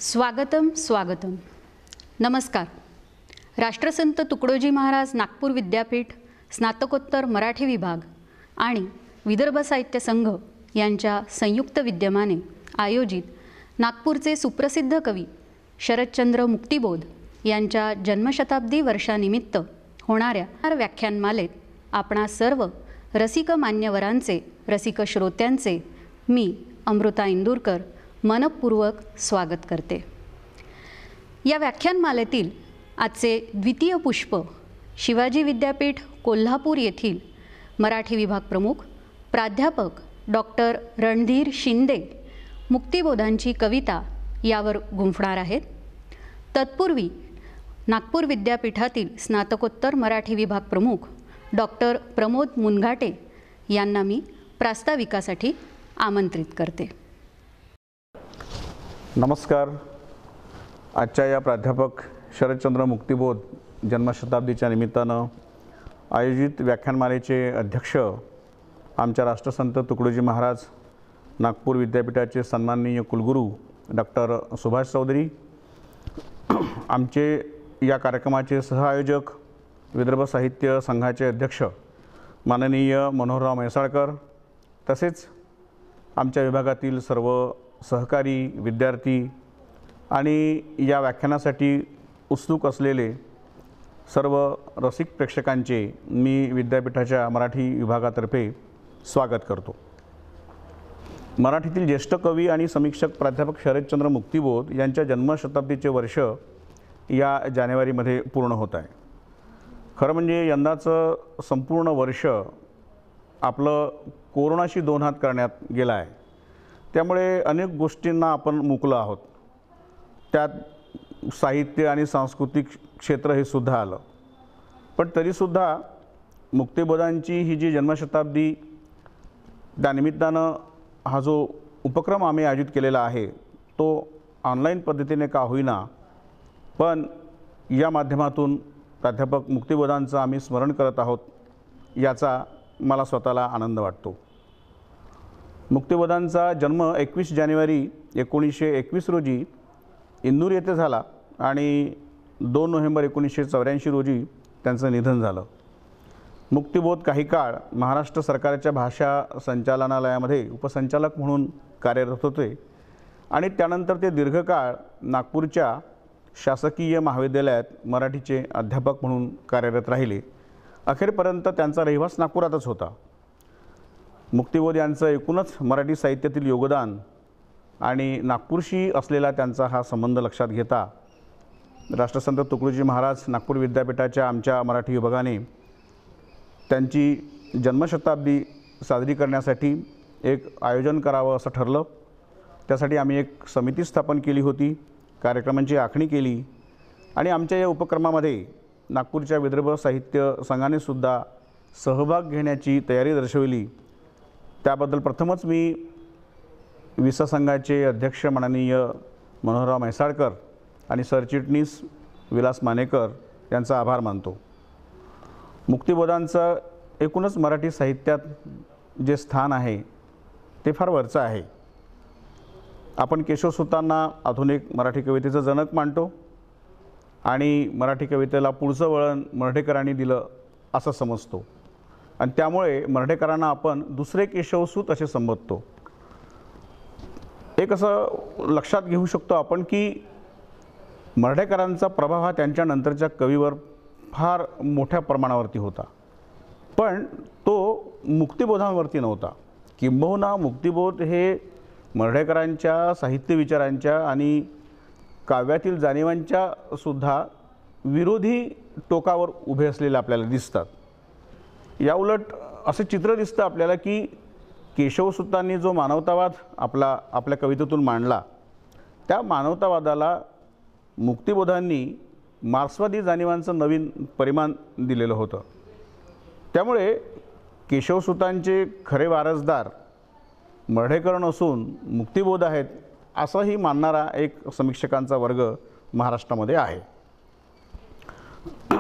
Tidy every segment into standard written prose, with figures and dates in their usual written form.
स्वागतम स्वागतम. नमस्कार. राष्ट्रसंत तुकडोजी महाराज नागपूर विद्यापीठ स्नातकोत्तर मराठी विभाग आणि विदर्भ साहित्य संघ यांच्या संयुक्त विद्यमाने आयोजित नागपूरचे सुप्रसिद्ध कवी शरदचंद्र मुक्तिबोध यांच्या जन्मशताब्दी वर्षानिमित्त होणाऱ्या व्याख्यानमालेत आपणा सर्व रसिक मान्यवरांचे, रसिक श्रोत्यांचे मी अमृता इंदुरकर मनपूर्वक स्वागत करते. या व्याख्यानमालेतील आजचे द्वितीय पुष्प शिवाजी विद्यापीठ कोल्हापूर येथील मराठी विभाग प्रमुख प्राध्यापक डॉक्टर रणधीर शिंदे मुक्तिबोधांची कविता यावर गुंफणार आहेत. तत्पूर्वी नागपूर विद्यापीठातील स्नातकोत्तर मराठी विभाग प्रमुख डॉक्टर प्रमोद मुनघाटे यांना मी प्रास्ताविकासाठी आमंत्रित करते. नमस्कार. आजच्या या प्राध्यापक शरदचंद्र मुक्तिबोध जन्मशताब्दीच्या निमित्तानं आयोजित व्याख्यानमालेचे अध्यक्ष आमच्या राष्ट्रसंत तुकडोजी महाराज नागपूर विद्यापीठाचे सन्माननीय कुलगुरू डॉक्टर सुभाष चौधरी, आमचे या कार्यक्रमाचे सहआयोजक विदर्भ साहित्य संघाचे अध्यक्ष माननीय मनोहरराव म्हैसाळकर, तसेच आमच्या विभागातील सर्व सहकारी विद्यार्थी आणि या व्याख्यानासाठी उत्सुक असलेले सर्व रसिक प्रेक्षकांचे मी विद्यापीठाच्या मराठी विभागातर्फे स्वागत करतो. मराठीतील ज्येष्ठ कवी आणि समीक्षक प्राध्यापक शरदचंद्र मुक्तिबोध यांच्या जन्मशताब्दीचे वर्ष या जानेवारीमध्ये पूर्ण होत आहे. खरं म्हणजे यंदाचं संपूर्ण वर्ष आपलं कोरोनाशी दोन हात करण्यात गेलं आहे. त्यामुळे अनेक गोष्टींना आपण मुकलो आहोत. त्यात साहित्य आणि सांस्कृतिक क्षेत्र हे सुद्धा आलं. पण तरीसुद्धा मुक्तिबोधांची ही जी जन्मशताब्दी, त्यानिमित्तानं हा जो उपक्रम आम्ही आयोजित केलेला आहे तो ऑनलाईन पद्धतीने का होईना, पण या माध्यमातून प्राध्यापक मुक्तिबोधांचं आम्ही स्मरण करत आहोत, याचा मला स्वतःला आनंद वाटतो. मुक्तिबोधांचा जन्म 21 जानेवारी 1921 रोजी इंदूर येथे झाला आणि 2 नोव्हेंबर 1984 रोजी त्यांचं निधन झालं. मुक्तिबोध काही काळ महाराष्ट्र सरकारच्या भाषा संचालनालयामध्ये उपसंचालक म्हणून कार्यरत होते आणि त्यानंतर ते दीर्घकाळ नागपूरच्या शासकीय महाविद्यालयात मराठीचे अध्यापक म्हणून कार्यरत राहिले. अखेरपर्यंत त्यांचा रहिवास नागपुरातच होता. मुक्तिबोध यांचं एकूणच मराठी साहित्यातील योगदान आणि नागपूरशी असलेला त्यांचा हा संबंध लक्षात घेता राष्ट्रसंत तुकडोजी महाराज नागपूर विद्यापीठाच्या आमच्या मराठी विभागाने त्यांची जन्मशताब्दी साजरी करण्यासाठी एक आयोजन करावं असं ठरलं. त्यासाठी आम्ही एक समिती स्थापन केली होती, कार्यक्रमांची आखणी केली आणि आमच्या या उपक्रमामध्ये नागपूरच्या विदर्भ साहित्य संघानेसुद्धा सहभाग घेण्याची तयारी दर्शवली. त्याबद्दल प्रथमच मी विसा संघाचे अध्यक्ष माननीय मनोहरराव म्हैसाळकर आणि सरचिटणीस विलास मानेकर यांचा आभार मानतो. मुक्तिबोधांचं एकूणच मराठी साहित्यात जे स्थान आहे ते फार वरचं आहे. आपण केशवसुतांना आधुनिक मराठी कवितेचं जनक मानतो आणि मराठी कवितेला पुढचं वळण मराठेकरांनी दिलं असं समजतो आणि त्यामुळे मराठेकरांना आपण दुसरे केशवसूत असे संबोधतो. एक असं लक्षात घेऊ शकतो आपण की मराठेकरांचा प्रभाव हा त्यांच्यानंतरच्या कवीवर फार मोठ्या प्रमाणावरती होता, पण तो मुक्तिबोधांवरती नव्हता. किंबहुना मुक्तिबोध हे मराठेकरांच्या साहित्य विचारांच्या आणि काव्यातील जाणीवांच्या सुद्धा विरोधी टोकावर उभे असलेले आपल्याला दिसतात. याउलट असे चित्र दिसतं आपल्याला की केशवसुतांनी जो मानवतावाद आपल्या कवितेतून मांडला, त्या मानवतावादाला मुक्तिबोधांनी मार्क्सवादी जाणीवांचं नवीन परिमाण दिलेलं होतं. त्यामुळे केशवसुतांचे खरे वारसदार मराठेकर नसून मुक्तिबोध आहेत असंही मानणारा एक समीक्षकांचा वर्ग महाराष्ट्रामध्ये आहे.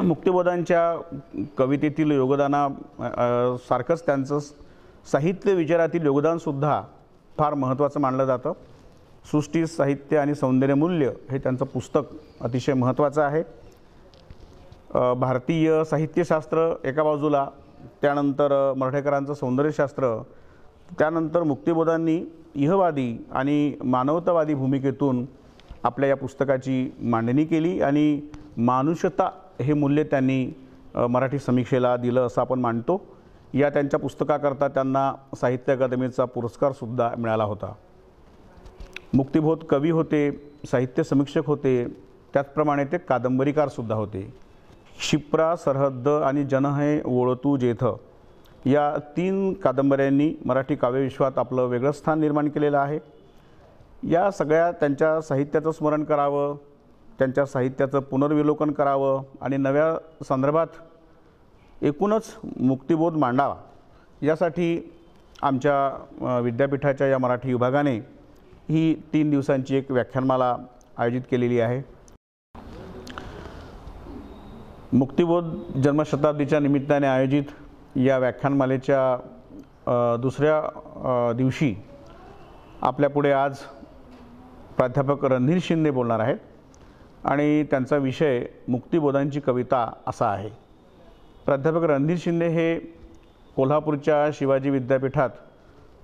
मुक्तिबोधांच्या कवितेतील योगदानासारखंच त्यांचं साहित्य विचारातील योगदानसुद्धा फार महत्त्वाचं मानलं जातं. सृष्टी, साहित्य आणि सौंदर्यमूल्य हे त्यांचं पुस्तक अतिशय महत्त्वाचं आहे. भारतीय साहित्यशास्त्र एका बाजूला, त्यानंतर मराठेकरांचं सौंदर्यशास्त्र, त्यानंतर मुक्तिबोधांनी इहवादी आणि मानवतावादी भूमिकेतून आपल्या या पुस्तकाची मांडणी केली आणि मानुषता हे मूल्य त्यांनी मराठी समीक्षेला दिलं असं आपण मानतो. या त्यांच्या पुस्तकाकरता त्यांना साहित्य अकादमीचा पुरस्कारसुद्धा मिळाला होता. मुक्तिबोध कवी होते, साहित्य समीक्षक होते, त्याचप्रमाणे ते कादंबरीकारसुद्धा होते. क्षिप्रा, सरहद्द आणि जन है वोळतू जेथ या 3 कादंबऱ्यांनी मराठी काव्यविश्वात आपलं वेगळं स्थान निर्माण केलेलं आहे. या सगळ्या त्यांच्या साहित्याचं स्मरण करावं, त्यांच्या साहित्याचं पुनर्विलोकन करावं आणि नव्या संदर्भात एकूणच मुक्तिबोध मांडावा, यासाठी आमच्या विद्यापीठाच्या या मराठी विभागाने ही 3 दिवसांची एक व्याख्यानमाला आयोजित केलेली आहे. मुक्तिबोध जन्मशताब्दीच्या निमित्ताने आयोजित या व्याख्यानमालेच्या दुसऱ्या दिवशी आपल्यापुढे आज प्राध्यापक रणधीर शिंदे बोलणार आहेत आणि त्यांचा विषय मुक्तिबोधांची कविता असा आहे. प्राध्यापक रणधीर शिंदे हे कोल्हापूरच्या शिवाजी विद्यापीठात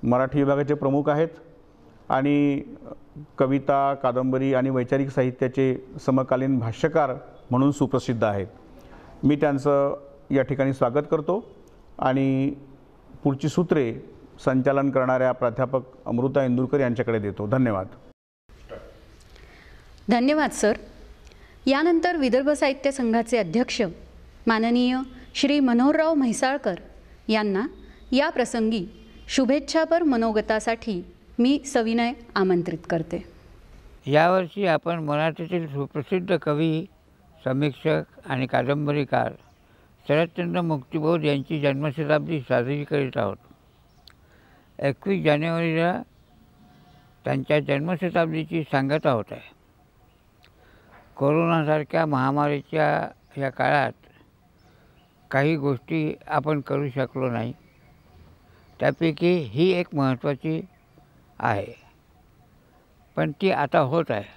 मराठी विभागाचे प्रमुख आहेत आणि कविता, कादंबरी आणि वैचारिक साहित्याचे समकालीन भाष्यकार म्हणून सुप्रसिद्ध आहेत. मी त्यांचं या ठिकाणी स्वागत करतो आणि पुढची सूत्रे संचालन करणाऱ्या प्राध्यापक अमृता इंदुरकर यांच्याकडे देतो. धन्यवाद. धन्यवाद सर. यानंतर विदर्भ साहित्य संघाचे अध्यक्ष माननीय श्री मनोहरराव म्हैसाळकर यांना या प्रसंगी शुभेच्छापर मनोगतासाठी मी सविनय आमंत्रित करते. यावर्षी आपण मराठीतील सुप्रसिद्ध कवी, समीक्षक आणि कादंबरीकार शरदचंद्र मुक्तिबोध यांची जन्मशताब्दी साजरी करीत आहोत. 21 जानेवारीला त्यांच्या जन्मशताब्दीची सांगता होत आहे. कोरोनासारख्या महामारीच्या या काळात काही गोष्टी आपण करू शकलो नाही, त्यापैकी ही एक महत्त्वाची आहे, पण ती आता होत आहे,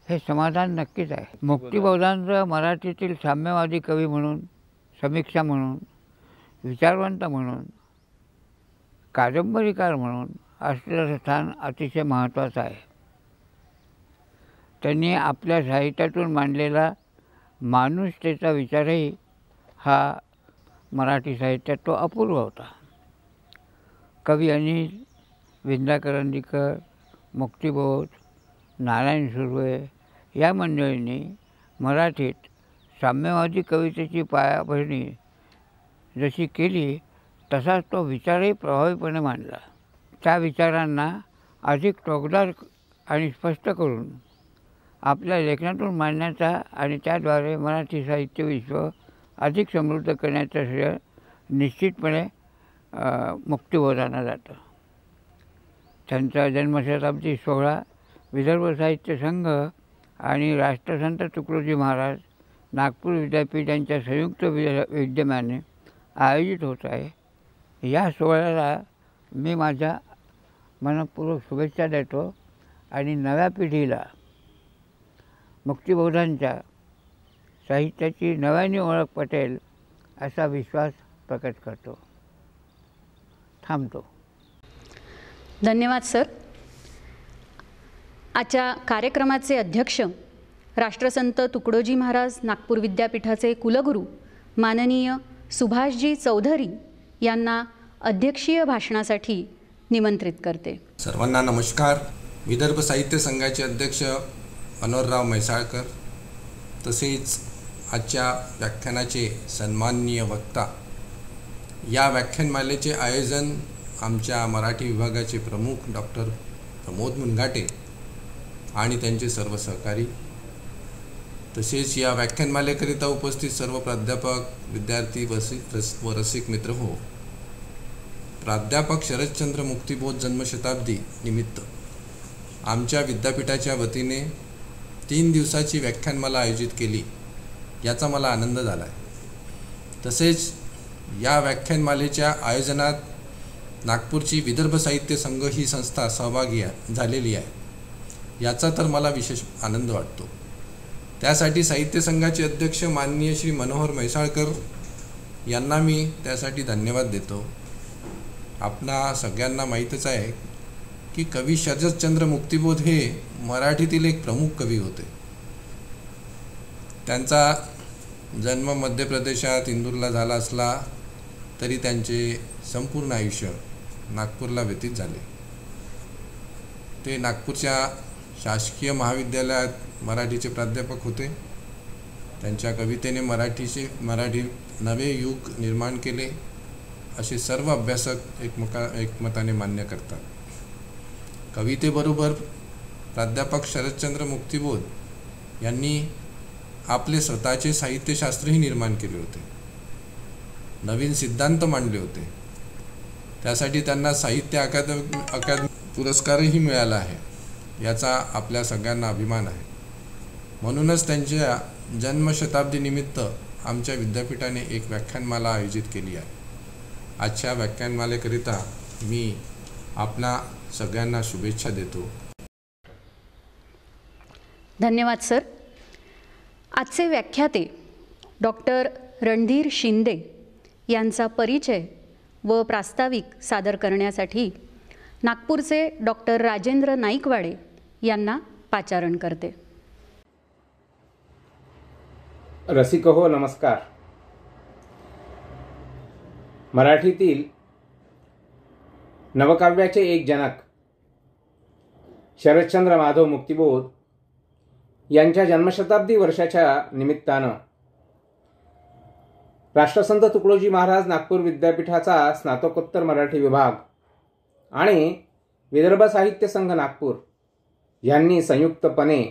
हे समाधान नक्कीच आहे. मुक्तिबोधांचं मराठीतील साम्यवादी कवी म्हणून, समीक्षा म्हणून, विचारवंत म्हणून, कादंबरीकार म्हणून असलेलं स्थान अतिशय महत्त्वाचं आहे. त्यांनी आपल्या साहित्यातून मांडलेला माणुसतेचा विचारही हा मराठी साहित्यात तो अपूर्व होता. कवी अनिल, विंदा करंदीकर, मुक्तिबोध, नारायण सुर्वे या मंडळींनी मराठीत साम्यवादी कवितेची पायाभरणी जशी केली तसाच तो विचारही प्रभावीपणे मांडला. त्या विचारांना अधिक टोकदार आणि स्पष्ट करून आपल्या लेखनातून मांडण्याचा आणि त्याद्वारे मराठी साहित्य विश्व अधिक समृद्ध करण्याचं श्रेय निश्चितपणे मुक्तिबोधांना जातं. त्यांचा जन्मशताब्दी सोहळा विदर्भ साहित्य संघ आणि राष्ट्रसंत तुकडोजी महाराज नागपूर विद्यापीठ यांच्या संयुक्त विद्यमाने आयोजित होत आहे. या सोहळ्याला मी माझ्या मनपूर्वक शुभेच्छा देतो आणि नव्या पिढीला मुक्तिबोधांच्या साहित्याची नव्याने ओळख पटेल असा विश्वास प्रकट करतो. थांबतो. धन्यवाद सर. आजच्या कार्यक्रमाचे अध्यक्ष राष्ट्रसंत तुकडोजी महाराज नागपूर विद्यापीठाचे कुलगुरू माननीय सुभाषजी चौधरी यांना अध्यक्षीय भाषणासाठी निमंत्रित करते. सर्वांना नमस्कार. विदर्भ साहित्य संघाचे अध्यक्ष मनोहरराव म्हैसाळकर तसेच आजच्या व्याख्यानाचे सन्माननीय वक्ता, या व्याख्यानमालेचे आयोजन आमच्या मराठी विभागाचे प्रमुख डॉक्टर प्रमोद मुनघाटे आणि त्यांचे सर्व सहकारी, तसेच या व्याख्यानमालेकरिता उपस्थित सर्व प्राध्यापक, विद्यार्थी व रसिक मित्र हो. प्राध्यापक शरदचंद्र मुक्तिबोध जन्मशताब्दी निमित्त आमच्या विद्यापीठाच्या वतीने 3 दिवसाची व्याख्यानमाला आयोजित केली, याचा मला आनंद झाला आहे. तसेच या व्याख्यानमालेच्या आयोजनात नागपूरची विदर्भ साहित्य संघ ही संस्था सहभागी झालेली आहे, याचा तर मला विशेष आनंद वाटतो. त्यासाठी साहित्य संघाचे अध्यक्ष माननीय श्री मनोहर म्हैसाळकर यांना मी त्यासाठी धन्यवाद देतो. आपणा सगळ्यांना माहीतच आहे की कवी शरदचंद्र मुक्तिबोध हे मराठीतील एक प्रमुख कवी होते. त्यांचा जन्म मध्य प्रदेशात इंदूरला झाला असला तरी त्यांचे संपूर्ण आयुष्य नागपूरला व्यतीत झाले. ते नागपूरच्या शासकीय महाविद्यालयात मराठीचे प्राध्यापक होते. त्यांच्या कवितेने मराठी नवे युग निर्माण केले असे सर्व अभ्यासक एकमताने मान्य करतात. कवितेबरोबर प्राध्यापक शरदचंद्र मुक्तिबोध यांनी आपले स्वतःचे साहित्यशास्त्रही निर्माण केले होते, नवीन सिद्धांत मांडले होते. त्यासाठी त्यांना साहित्य अकादमी पुरस्कारही मिळाला आहे, याचा आपल्या सगळ्यांना अभिमान आहे. म्हणूनच त्यांच्या जन्मशताब्दीनिमित्त आमच्या विद्यापीठाने एक व्याख्यानमाला आयोजित केली आहे. आजच्या व्याख्यानमालेकरिता मी आपणा सगळ्यांना शुभेच्छा देतो. धन्यवाद सर. आजचे व्याख्याते डॉक्टर रणधीर शिंदे यांचा परिचय व प्रास्ताविक सादर करण्यासाठी नागपूरचे डॉक्टर राजेंद्र नाईकवाडे यांना पाचारण करते. रसिक हो, नमस्कार. मराठीतील नवकाव्याचे एक जनक शरदचंद्र माधव मुक्तिबोध यांच्या जन्मशताब्दी वर्षाच्या निमित्तानं राष्ट्रसंत तुकडोजी महाराज नागपूर विद्यापीठाचा स्नातकोत्तर मराठी विभाग आणि विदर्भ साहित्य संघ नागपूर यांनी संयुक्तपणे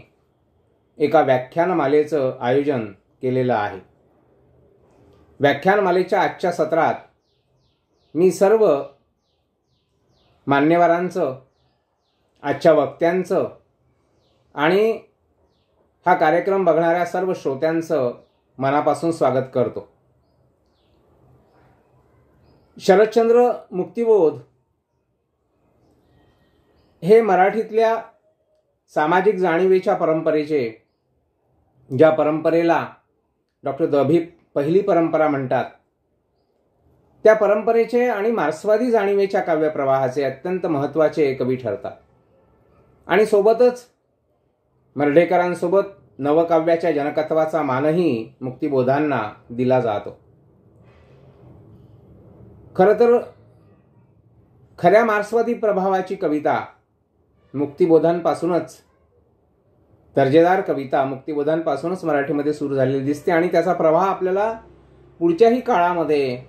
एका व्याख्यानमालेचं आयोजन केलेलं आहे. व्याख्यानमालेच्या आजच्या सत्रात मी सर्व मान्यवरांचं, आजच्या वक्त्यांचं आणि हा कार्यक्रम बघणाऱ्या सर्व श्रोत्यांचं मनापासून स्वागत करतो. शरदचंद्र मुक्तिबोध हे मराठीतल्या सामाजिक जाणीवेच्या परंपरेचे, ज्या परंपरेला डॉक्टर दभी पहिली परंपरा म्हणतात, त्या परंपरेचे आणि मार्क्सवादी जाणीवेच्या काव्यप्रवाहाचे अत्यंत महत्त्वाचे कवी ठरतात. आणि सोबतच मर्ढेकरांसोबत नवकाव्याच्या जनकत्वाचा मानही मुक्तिबोधांना दिला जातो. खरं तर खऱ्या मार्क्सवादी प्रभावाची कविता मुक्तिबोधांपासूनच, दर्जेदार कविता मुक्तिबोधांपासूनच मराठीमध्ये सुरू झालेली दिसते आणि त्याचा प्रवाह आपल्याला पुढच्याही काळामध्ये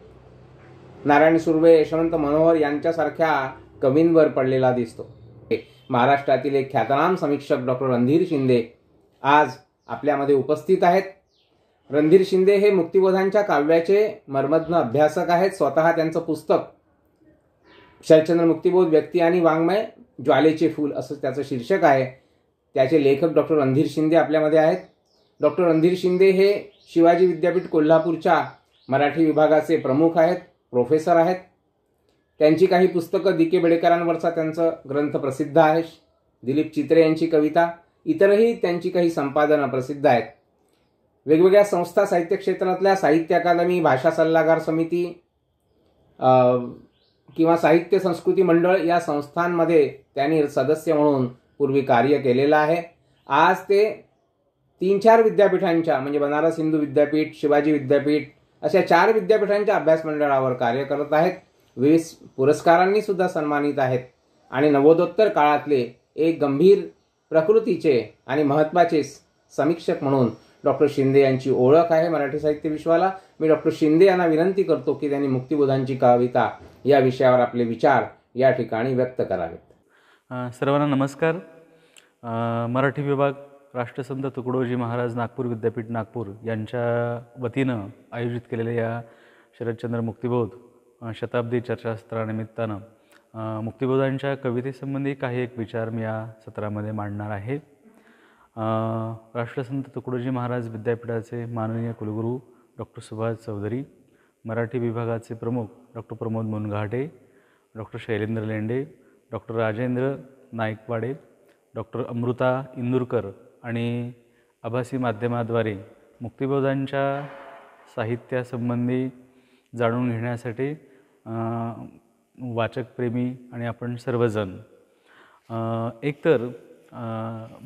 नारायण सुर्वे, यशवंत मनोहर यांच्यासारख्या कवींवर पडलेला दिसतो. महाराष्ट्रातील एक ख्यातनाम समीक्षक डॉक्टर रणधीर शिंदे आज आपल्यामध्ये उपस्थित आहेत. रणधीर शिंदे हे मुक्तिबोधांच्या काव्याचे मर्मज्ञ अभ्यासक आहेत. स्वतः त्यांचं पुस्तक शरदचंद्र मुक्तिबोध व्यक्ती आणि वाङ्मय, ज्वालेचे फूल असं त्याचं शीर्षक आहे. त्याचे लेखक डॉक्टर रणधीर शिंदे आपल्यामध्ये आहेत. डॉक्टर रणधीर शिंदे हे शिवाजी विद्यापीठ कोल्हापूरच्या मराठी विभागाचे प्रमुख आहेत, प्रोफेसर आहेत. त्यांची काही पुस्तकं दी के बेडेकरांवरचा त्यांचा ग्रंथ प्रसिद्ध आहे, दिलीप चित्रे यांची कविता, इतरही त्यांची काही संपादनं प्रसिद्ध आहेत. वेगवेगळ्या संस्था, साहित्य क्षेत्रातल्या साहित्य अकादमी, भाषा सल्लागार समिती किंवा साहित्य संस्कृती मंडळ या संस्थांमध्ये त्यांनी सदस्य म्हणून पूर्वी कार्य केलेलं आहे. आज ते 3-4 विद्यापीठांच्या म्हणजे बनारस हिंदू विद्यापीठ, शिवाजी विद्यापीठ अशा 4 विद्यापीठांच्या अभ्यास मंडळावर कार्य करत आहेत. विविध पुरस्कारांनी सुद्धा सन्मानित आहेत आणि नवोत्तर काळातले एक गंभीर प्रकृतीचे आणि महत्त्वाचे समीक्षक म्हणून डॉक्टर शिंदे यांची ओळख आहे मराठी साहित्य विश्वाला. मी डॉक्टर शिंदे यांना विनंती करतो की त्यांनी मुक्तिबोधांची कविता या विषयावर आपले विचार या ठिकाणी व्यक्त करावेत. सर्वांना नमस्कार. मराठी विभाग राष्ट्रसंत तुकडोजी महाराज नागपूर विद्यापीठ नागपूर यांच्या वतीनं आयोजित केलेल्या या शरदचंद्र मुक्तिबोध शताब्दी चर्चासत्रानिमित्तानं मुक्तिबोधांच्या कवितेसंबंधी काही एक विचार मी या सत्रामध्ये मांडणार आहे. राष्ट्रसंत तुकडोजी महाराज विद्यापीठाचे माननीय कुलगुरू डॉक्टर सुभाष चौधरी, मराठी विभागाचे प्रमुख doctor Pramod Munghate, doctor Shailendra Lende, doctor Rajendra Naikwade, doctor Amruta Indurkar आणि आभासी माध्यमाद्वारे मुक्तिबोधांच्या साहित्यासंबंधी जाणून घेण्यासाठी वाचकप्रेमी आणि आपण सर्वजण एकतर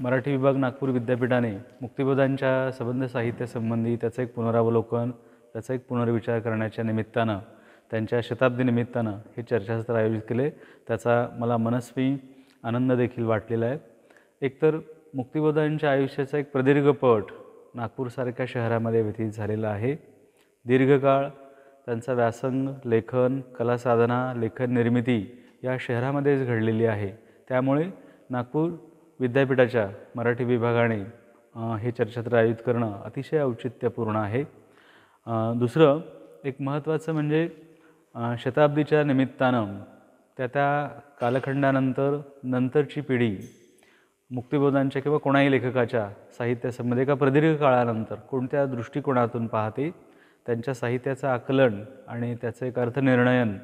मराठी विभाग नागपूर विद्यापीठाने मुक्तिबोधांच्या संबंध साहित्यासंबंधी त्याचं एक पुनरावलोकन, त्याचा एक पुनर्विचार करण्याच्या निमित्तानं, त्यांच्या शताब्दी निमित्तानं हे चर्चासत्र आयोजित केले. त्याचा मला मनस्वी आनंद देखील वाटलेला आहे. एकतर मुक्तिबोधांच्या आयुष्याचा एक प्रदीर्घ पट नागपूरसारख्या शहरामध्ये व्यतीत झालेला आहे. दीर्घकाळ त्यांचा व्यासंग, लेखन, कलासाधना, लेखन निर्मिती या शहरामध्येच घडलेली आहे. त्यामुळे नागपूर विद्यापीठाच्या मराठी विभागाने हे चर्चासत्र आयोजित करणं अतिशय औचित्यपूर्ण आहे. दुसरं एक महत्त्वाचं म्हणजे शताब्दीच्या निमित्तानं त्या कालखंडानंतर नंतरची पिढी मुक्तिबोधांच्या किंवा कोणाही लेखकाच्या साहित्यासंबंधी एका प्रदीर्घ काळानंतर कोणत्या दृष्टिकोनातून पाहते, त्यांच्या साहित्याचं आकलन आणि त्याचं एक अर्थनिर्णयन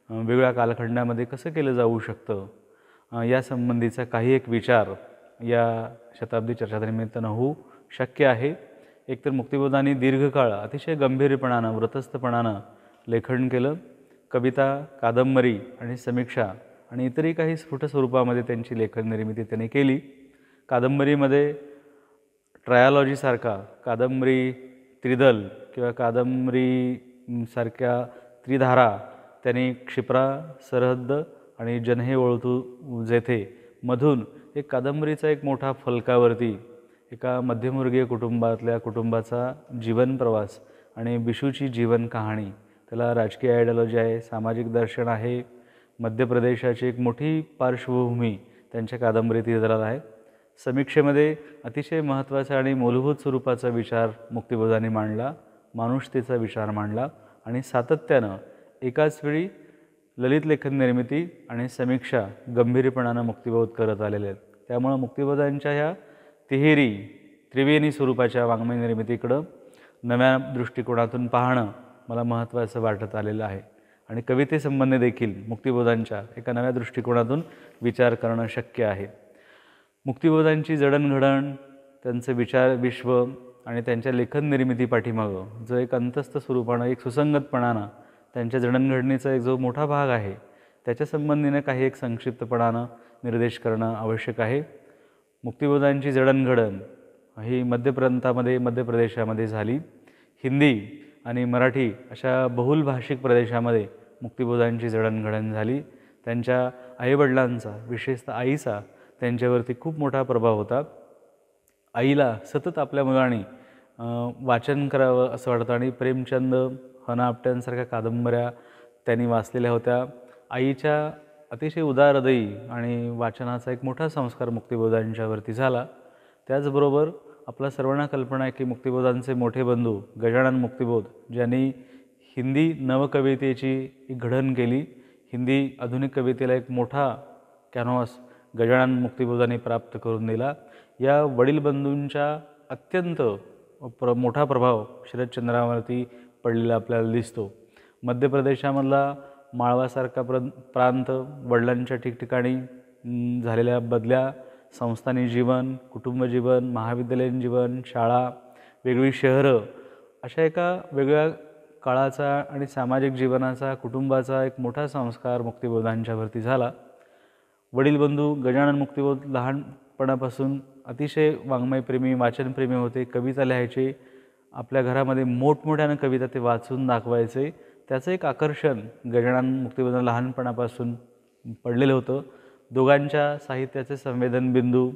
वेगळ्या कालखंडामध्ये कसं केलं जाऊ शकतं यासंबंधीचा काही एक विचार या शताब्दी चर्चानिमित्तानं होऊ शक्य आहे. एकतर मुक्तिबोधांनी दीर्घकाळ अतिशय गंभीरपणानं, व्रतस्थपणानं लेखन केलं. कविता, कादंबरी आणि समीक्षा आणि इतरही काही स्फुट स्वरूपामध्ये त्यांची लेखन निर्मिती त्यांनी केली. कादंबरीमध्ये ट्रायलॉजीसारखा कादंबरी त्रिदल किंवा कादंबरीसारख्या त्रिधारा त्यांनी क्षिप्रा, सरहद्द आणि जनहे ओळतू जेथे मधून एक कादंबरीचा एक मोठा फलकावरती एका मध्यमवर्गीय कुटुंबाचा जीवन प्रवास आणि बिशूची जीवन कहाणी, त्याला राजकीय आयडियॉलॉजी आहे, सामाजिक दर्शन आहे, मध्य प्रदेशाची एक मोठी पार्श्वभूमी त्यांच्या कादंबरीत दिलेला आहे. समीक्षेमध्ये अतिशय महत्त्वाचा आणि मूलभूत स्वरूपाचा विचार मुक्तिबोधांनी मांडला, मानुषतेचा विचार मांडला आणि सातत्यानं एकाच वेळी ललित लेखन निर्मिती आणि समीक्षा गंभीरपणानं मुक्तिबोध करत आलेले आहेत. त्यामुळं मुक्तिबोधांच्या ह्या त्रिवेणी स्वरूपाच्या वाङ्मय निर्मितीकडं नव्या दृष्टिकोनातून पाहणं मला महत्त्वाचं वाटत आलेलं आहे. आणि कवितेसंबंधी देखील मुक्तिबोधांच्या एका नव्या दृष्टिकोनातून विचार करणं शक्य आहे. मुक्तिबोधांची जडणघडण, त्यांचं विचार विश्व आणि त्यांच्या लेखन निर्मिती पाठीमागं जो एक अंतस्थ स्वरूपानं, एक सुसंगतपणानं त्यांच्या जडणघडणीचा एक जो मोठा भाग आहे त्याच्या संबंधीनं काही एक संक्षिप्तपणानं निर्देश करणं आवश्यक आहे. मुक्तिबोधांची जडणघडण ही मध्य प्रदेशामध्ये झाली. हिंदी आणि मराठी अशा बहुलभाषिक प्रदेशामध्ये मुक्तिबोधांची जडणघडण झाली. त्यांच्या आईवडिलांचा, विशेषतः आईचा त्यांच्यावरती खूप मोठा प्रभाव होता. आईला सतत आपल्या मुलांनी वाचन करावं असं वाटतं आणि प्रेमचंद, ह.ना. आपट्यांसारख्या कादंबऱ्या त्यांनी वाचलेल्या होत्या. आईच्या अतिशय उदार हृदयी आणि वाचनाचा एक मोठा संस्कार मुक्तिबोधांच्यावरती झाला. त्याचबरोबर आपला सर्वांना कल्पना आहे की मुक्तिबोधांचे मोठे बंधू गजानन मुक्तिबोध, ज्यांनी हिंदी नवकवितेची एक घडण केली, हिंदी आधुनिक कवितेला एक मोठा कॅनव्हास गजानन मुक्तिबोधांनी प्राप्त करून दिला. या वडील बंधूंचा अत्यंत मोठा प्रभाव शरदचंद्रावरती पडलेला आपल्याला दिसतो. मध्य प्रदेशामधला माळवासारखा प्रांत, वडिलांच्या ठिकठिकाणी झालेल्या बदल्या, संस्थानी जीवन, कुटुंब जीवन, महाविद्यालयीन जीवन, शाळा, वेगळी शहरं, अशा एका वेगळ्या काळाचा आणि सामाजिक जीवनाचा, कुटुंबाचा एक मोठा संस्कार मुक्तिबोधांच्यावरती झाला. वडीलबंधू गजानन मुक्तिबोध लहानपणापासून अतिशय वाङ्मयप्रेमी, वाचनप्रेमी होते. कविता लिहायचे, आपल्या घरामध्ये मोठमोठ्यानं कविता ते वाचून दाखवायचे. त्याचं एक आकर्षण गजानन मुक्तिबोधांना लहानपणापासून पडलेलं होतं. दोघांच्या साहित्याचे संवेदनबिंदू,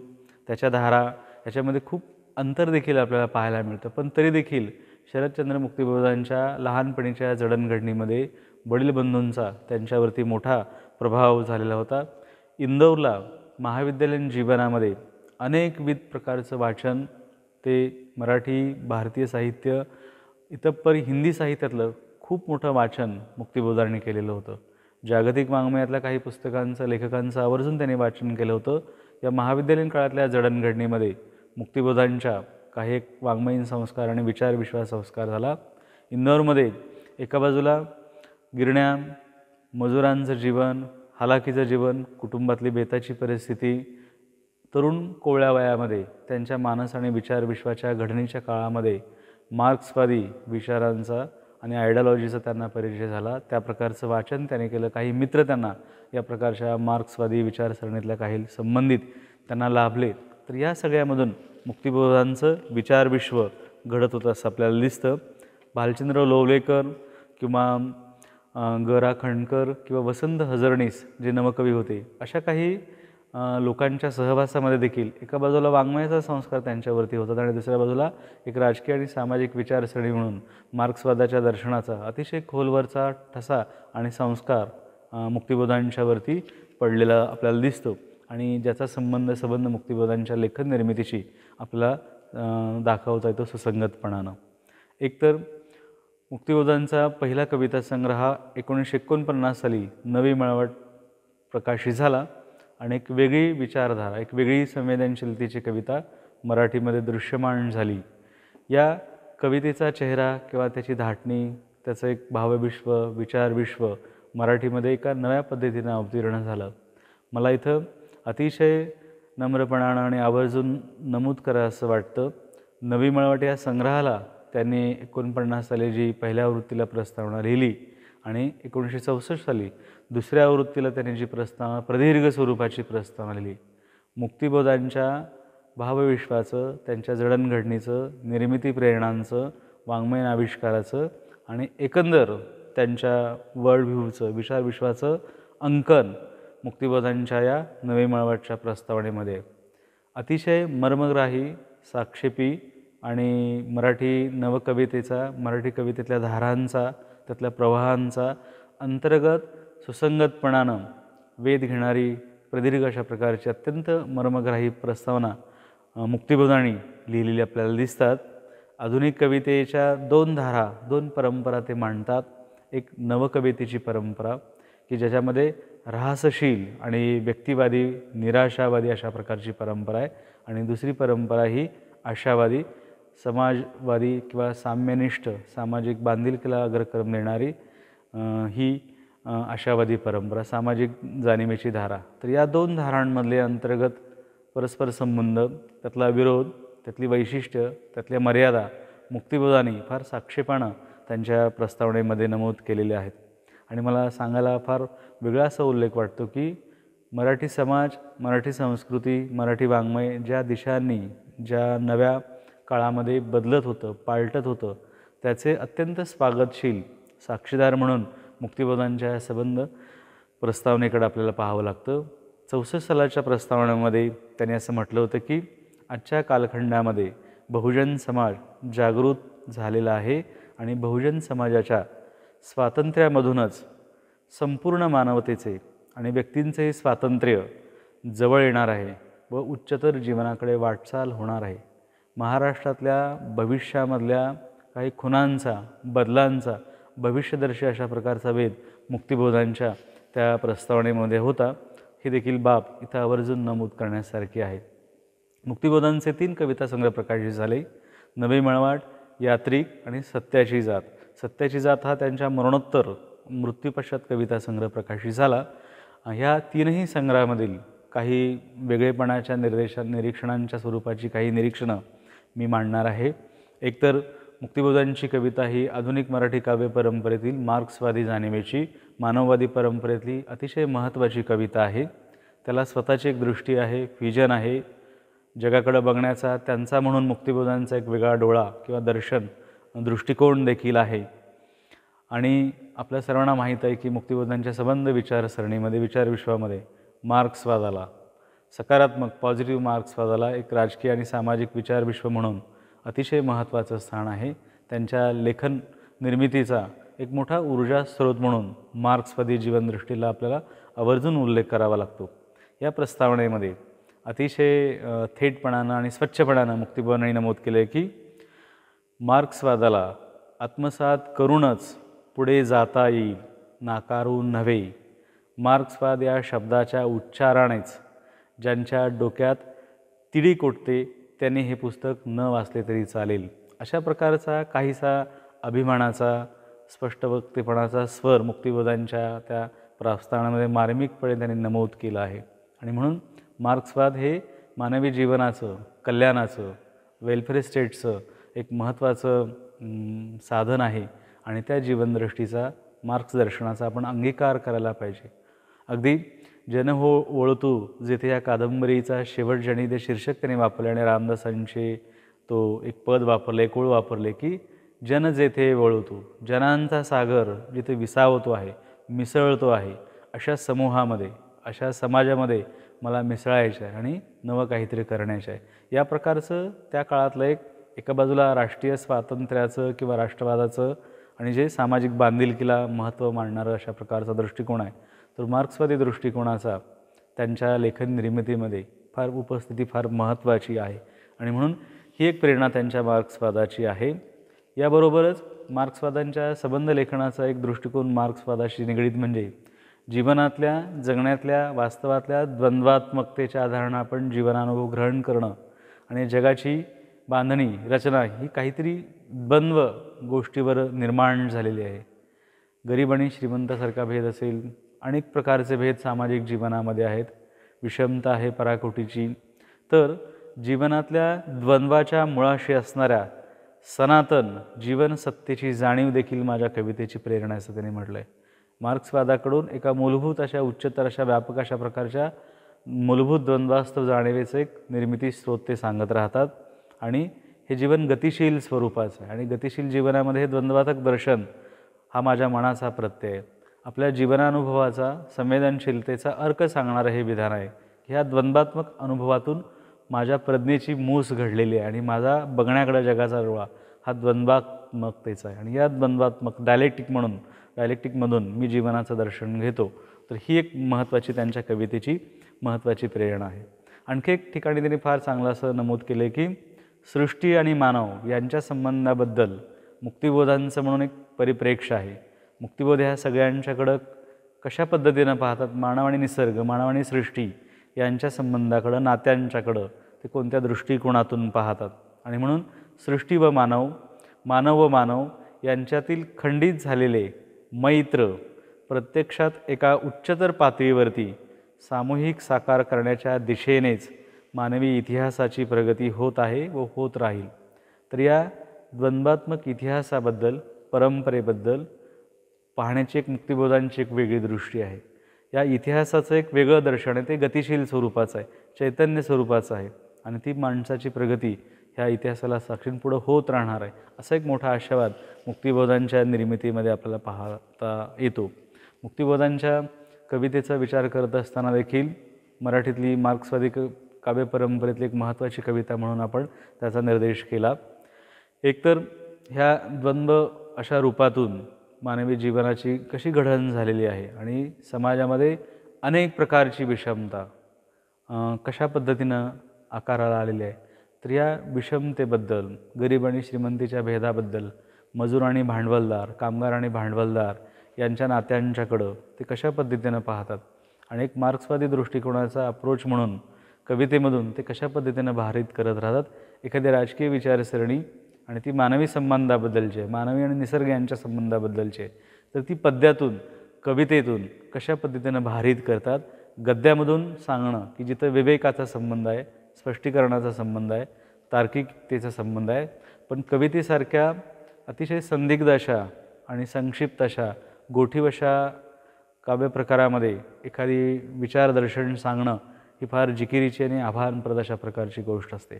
त्याच्या धारा याच्यामध्ये खूप अंतर देखील आपल्याला पाहायला मिळतं. पण तरी देखील शरदचंद्र मुक्तिबोधांच्या लहानपणीच्या जडणघडणीमध्ये वडीलबंधूंचा त्यांच्यावरती मोठा प्रभाव झालेला होता. इंदौरला महाविद्यालयीन जीवनामध्ये अनेकविध प्रकारचं वाचन, ते मराठी, भारतीय साहित्य, इतपर हिंदी साहित्यातलं खूप मोठं वाचन मुक्तिबोधांनी केलेलं होतं. जागतिक वाङ्मयातल्या काही पुस्तकांचं, लेखकांचं आवर्जून त्यांनी वाचन केलं होतं. या महाविद्यालयीन काळातल्या जडणघडणीमध्ये मुक्तिबोधांच्या काही एक वाङ्मयीन संस्कार आणि विचार विश्वास संस्कार झाला. इंदौरमध्ये एका बाजूला गिरण्या, मजुरांचं जीवन, हालाकीचं जीवन, कुटुंबातली बेताची परिस्थिती, तरुण कोवळ्या वयामध्ये त्यांच्या मानस आणि विचार विश्वाच्या घडणीच्या काळामध्ये मार्क्सवादी विचारांचा आणि आयडियॉलॉजीचा त्यांना परिचय झाला. त्या प्रकारचं वाचन त्याने केलं. काही मित्र त्यांना या प्रकारच्या मार्क्सवादी विचारसरणीतल्या काही संबंधित त्यांना लाभले. तर या सगळ्यामधून मुक्तिबोधांचं विचारविश्व घडत होतं असं आपल्याला दिसतं. भालचंद्र लोवलेकर किंवा ग रा खंडकर किंवा वसंत हजरनीस जे नवकवी होते, अशा काही लोकांच्या सहवासामध्ये देखील एका बाजूला वाङ्मयाचा संस्कार त्यांच्यावरती होतात आणि दुसऱ्या बाजूला एक राजकीय आणि सामाजिक विचारसरणी म्हणून मार्क्सवादाच्या दर्शनाचा अतिशय खोलवरचा ठसा आणि संस्कार मुक्तिबोधांच्यावरती पडलेला आपल्याला दिसतो आणि ज्याचा संबंध मुक्तिबोधांच्या लेखन निर्मितीशी आपल्याला दाखवता येतो सुसंगतपणानं. एकतर मुक्तिबोधांचा पहिला कविता संग्रह हा 1949 साली नवी मळवट प्रकाशित झाला आणि एक वेगळी विचारधारा, एक वेगळी संवेदनशीलतेची कविता मराठीमध्ये दृश्यमान झाली. या कवितेचा चेहरा किंवा त्याची धाटणी, त्याचं एक भावविश्व, विचारविश्व मराठीमध्ये एका नव्या पद्धतीनं अवतीर्ण झालं. मला इथं अतिशय नम्रपणानं आणि आवर्जून नमूद करा असं वाटतं, नवी मळवट या संग्रहाला त्यांनी 49 साली जी पहिल्या आवृत्तीला प्रस्तावना लिहिली आणि 1964 साली दुसऱ्या आवृत्तीला त्यांनी जी प्रस्तावना, प्रदीर्घ स्वरूपाची प्रस्तावना लिहिली. मुक्तिबोधांच्या भावविश्वाचं, त्यांच्या जडणघडणीचं, निर्मिती प्रेरणांचं, वाङ्मयीन आविष्काराचं आणि एकंदर त्यांच्या वर्ल्ड व्ह्यूचं, विचारविश्वाचं अंकन मुक्तिबोधांच्या या नवी मळवटच्या प्रस्तावनेमध्ये अतिशय मर्मग्राही, साक्षेपी आणि मराठी नवकवितेचा, मराठी कवितेतल्या धारांचा, त्यातल्या प्रवाहांचा अंतर्गत सुसंगतपणानं वेध घेणारी प्रदीर्घ अशा प्रकारची अत्यंत मर्मग्राही प्रस्तावना मुक्तिबोधांनी लिहिलेली आपल्याला दिसतात. आधुनिक कवितेच्या दोन धारा, दोन परंपरा ते मांडतात. एक नवकवितेची परंपरा की ज्याच्यामध्ये ऱ्हासशील आणि व्यक्तिवादी, निराशावादी अशा प्रकारची परंपरा आहे आणि दुसरी परंपरा ही आशावादी, समाजवादी किंवा साम्यनिष्ठ, सामाजिक बांधिलकीला अग्रक्रम देणारी ही आशावादी परंपरा, सामाजिक जाणिवेची धारा. तर या दोन धारांमधले अंतर्गत परस्पर संबंध, त्यातला विरोध, त्यातली वैशिष्ट्य, त्यातल्या मर्यादा मुक्तिबोधांनी फार साक्षेपानं त्यांच्या प्रस्तावनेमध्ये नमूद केलेले आहेत. आणि मला सांगायला फार वेगळा असा उल्लेख वाटतो की मराठी समाज, मराठी संस्कृती, मराठी वाङ्मय ज्या दिशांनी, ज्या नव्या काळामध्ये बदलत होतं, पालटत होतं, त्याचे अत्यंत स्वागतशील साक्षीदार म्हणून मुक्तिबोधांच्या संबंध प्रस्तावनेकडे आपल्याला पाहावं लागतं. 64 सालाच्या प्रस्तावनेमध्ये त्यांनी असं म्हटलं होतं की आजच्या कालखंडामध्ये बहुजन समाज जागृत झालेला आहे आणि बहुजन समाजाच्या स्वातंत्र्यामधूनच संपूर्ण मानवतेचे आणि व्यक्तींचे स्वातंत्र्य जवळ येणार आहे व उच्चतर जीवनाकडे वाटचाल होणार आहे. महाराष्ट्रातल्या भविष्यामधल्या काही खुणांचा, बदलांचा भविष्यदर्शी अशा प्रकारचा वेध मुक्तिबोधांच्या त्या प्रस्तावनेमध्ये होता. ही देखील बाब इथं आवर्जून नमूद करण्यासारखी आहे. मुक्तिबोधांचे 3 कविता संग्रह प्रकाशित झाले, नवी मळवट, यात्रिक आणि सत्याची जात. सत्याची जात हा त्यांच्या मरणोत्तर मृत्यूपश्चात कविता संग्रह प्रकाशित झाला. ह्या 3ही संग्रहामधील काही वेगळेपणाच्या निरीक्षणांच्या स्वरूपाची काही निरीक्षणं मी मांडणार आहे. एकतर मुक्तिबोधांची कविता ही आधुनिक मराठी काव्य परंपरेतील मार्क्सवादी जाणिवेची, मानववादी परंपरेतली अतिशय महत्त्वाची कविता आहे. त्याला स्वतःची एक दृष्टी आहे, व्हिजन आहे, जगाकडे बघण्याचा त्यांचा म्हणून मुक्तिबोधांचा एक वेगळा डोळा किंवा दर्शन, दृष्टिकोन देखील आहे. आणि आपल्या सर्वांना माहीत आहे की मुक्तिबोधांच्या संबंध विचारसरणीमध्ये, विचारविश्वामध्ये मार्क्सवादाला, सकारात्मक पॉझिटिव्ह मार्क्सवादाला एक राजकीय आणि सामाजिक विचारविश्व म्हणून अतिशय महत्त्वाचं स्थान आहे. त्यांच्या लेखन निर्मितीचा एक मोठा ऊर्जा स्रोत म्हणून मार्क्सवादी जीवनदृष्टीला आपल्याला आवर्जून उल्लेख करावा लागतो. या प्रस्तावनेमध्ये अतिशय थेटपणानं आणि स्वच्छपणानं मुक्तिबोधांनी नमूद केले की मार्क्सवादाला आत्मसात करूनच पुढे जाता येईल, नाकारून नव्हे. मार्क्सवाद या शब्दाच्या उच्चारानेच ज्यांच्या डोक्यात तिडी कोटते त्यांनी हे पुस्तक न वाचले तरी चालेल. अशा प्रकारचा काहीसा अभिमानाचा, स्पष्टवक्तेपणाचा स्वर मुक्तिबोधांच्या त्या प्रस्तावनेमध्ये मार्मिकपणे त्यांनी नमूद केलं आहे. आणि म्हणून मार्क्सवाद हे मानवी जीवनाचं, कल्याणाचं, वेलफेअर स्टेटचं एक महत्त्वाचं साधन आहे आणि त्या जीवनदृष्टीचा मार्क्स दर्शनाचा आपण अंगीकार करायला पाहिजे. अगदी जन हो वळतू जेथे या कादंबरीचा शेवट ज्यांनी ते शीर्षक त्यांनी वापरले आणि रामदासांचे तो एक पद वापरले, एक ओळ वापरले की जन जेथे वळतू, जनांचा सागर जिथे विसावतो आहे, मिसळतो आहे, अशा समूहामध्ये, अशा समाजामध्ये मला मिसळायचं आहे आणि नवं काहीतरी करण्याचं आहे. या प्रकारचं त्या काळातलं एका बाजूला राष्ट्रीय स्वातंत्र्याचं किंवा राष्ट्रवादाचं आणि जे सामाजिक बांधिलकीला महत्त्व मानणारं अशा प्रकारचा दृष्टिकोन आहे, तर मार्क्सवादी दृष्टिकोनाचा त्यांच्या लेखन निर्मितीमध्ये उपस्थिती फार महत्त्वाची आहे. आणि म्हणून ही एक प्रेरणा त्यांच्या मार्क्सवादाची आहे. याबरोबरच मार्क्सवादांच्या संबंध लेखनाचा एक दृष्टिकोन मार्क्सवादाशी निगडीत म्हणजे जीवनातल्या, जगण्यातल्या, वास्तवातल्या द्वंद्वात्मकतेच्या आधारानं आपण जीवनानुभव ग्रहण करणं आणि जगाची बांधणी, रचना ही काहीतरी द्वंद्व गोष्टीवर निर्माण झालेली आहे. गरीब आणि श्रीमंतासारखा भेद असेल, अनेक प्रकारचे भेद सामाजिक जीवनामध्ये आहेत, विषमता आहे पराकोटीची. तर जीवनातल्या द्वंद्वाच्या मुळाशी असणाऱ्या सनातन जीवनसत्तेची जाणीव देखील माझ्या कवितेची प्रेरणा असं त्यांनी म्हटलं आहे. मार्क्सवादाकडून एका मूलभूत अशा उच्चतर अशा व्यापक अशा प्रकारच्या मूलभूत द्वंद्वास्तव जाणीवेचं एक निर्मिती स्रोत ते सांगत राहतात. आणि हे जीवन गतिशील स्वरूपाचं आहे आणि गतिशील जीवनामध्ये हे द्वंद्वात्मक दर्शन हा माझ्या मनाचा प्रत्यय आहे. आपल्या जीवनानुभवाचा, संवेदनशीलतेचा अर्क सांगणारं हे विधान आहे. ह्या द्वंद्वात्मक अनुभवातून माझ्या प्रज्ञेची मूस घडलेली आहे आणि माझा बघण्याकडे जगाचा डोळा हा द्वंद्वात्मकतेचा आहे. आणि या द्वंद्वात्मक डायलेक्टिकमधून मी जीवनाचं दर्शन घेतो. तर ही एक महत्त्वाची त्यांच्या कवितेची महत्त्वाची प्रेरणा आहे. आणखी एक ठिकाणी त्यांनी फार चांगलं असं नमूद केलं की सृष्टी आणि मानव यांच्या संबंधाबद्दल मुक्तिबोधांचं म्हणून एक परिप्रेक्ष्य आहे. मुक्तिबोध ह्या सगळ्यांच्याकडं कशा पद्धतीनं पाहतात, मानव आणि निसर्ग, मानव आणि सृष्टी यांच्या संबंधाकडं, नात्यांच्याकडं ते कोणत्या दृष्टिकोनातून पाहतात. आणि म्हणून सृष्टी व मानव, मानव व मानव यांच्यातील खंडित झालेले मैत्र प्रत्यक्षात एका उच्चतर पातळीवरती सामूहिक साकार करण्याच्या दिशेनेच मानवी इतिहासाची प्रगती होत आहे व होत राहील. तर या द्वंद्वात्मक इतिहासाबद्दल, परंपरेबद्दल पाहण्याची एक मुक्तिबोधांची एक वेगळी दृष्टी आहे. या इतिहासाचं एक वेगळं दर्शन आहे, ते गतिशील स्वरूपाचं आहे, चैतन्य स्वरूपाचं आहे आणि ती माणसाची प्रगती ह्या इतिहासाला साक्षींपुढं होत राहणार आहे, असा एक मोठा आशावाद मुक्तिबोधांच्या निर्मितीमध्ये आपल्याला पाहता येतो. मुक्तिबोधांच्या कवितेचा विचार करत असताना देखील मराठीतली मार्क्सवादी काव्य परंपरेतली एक महत्त्वाची कविता म्हणून आपण त्याचा निर्देश केला. एकतर ह्या द्वंद्व अशा रूपातून मानवी जीवनाची कशी घडण झालेली आहे आणि समाजामध्ये अनेक प्रकारची विषमता कशा पद्धतीनं आकाराला आलेली आहे. तर या विषमतेबद्दल, गरीब आणि श्रीमंतीच्या भेदाबद्दल, मजूर आणि भांडवलदार, कामगार आणि भांडवलदार यांच्या नात्यांच्याकडं ते कशा पद्धतीनं पाहतात आणि एक मार्क्सवादी दृष्टिकोनाचा अप्रोच म्हणून कवितेमधून ते कशा पद्धतीनं भारित करत राहतात. एखादी राजकीय विचारसरणी आणि ती मानवी संबंधाबद्दलची आहे, मानवी आणि निसर्ग यांच्या संबंधाबद्दलची आहे, तर ती पद्यातून, कवितेतून कशा पद्धतीनं भारित करतात. गद्यामधून सांगणं की जिथं विवेकाचा संबंध आहे, स्पष्टीकरणाचा संबंध आहे, तार्किकतेचा संबंध आहे, पण कवितेसारख्या अतिशय संदिग्ध अशा आणि संक्षिप्त अशा गोठीवशा काव्यप्रकारामध्ये एखादी विचारदर्शन सांगणं ही फार जिकिरीची आणि आव्हानप्रद अशा प्रकारची गोष्ट असते.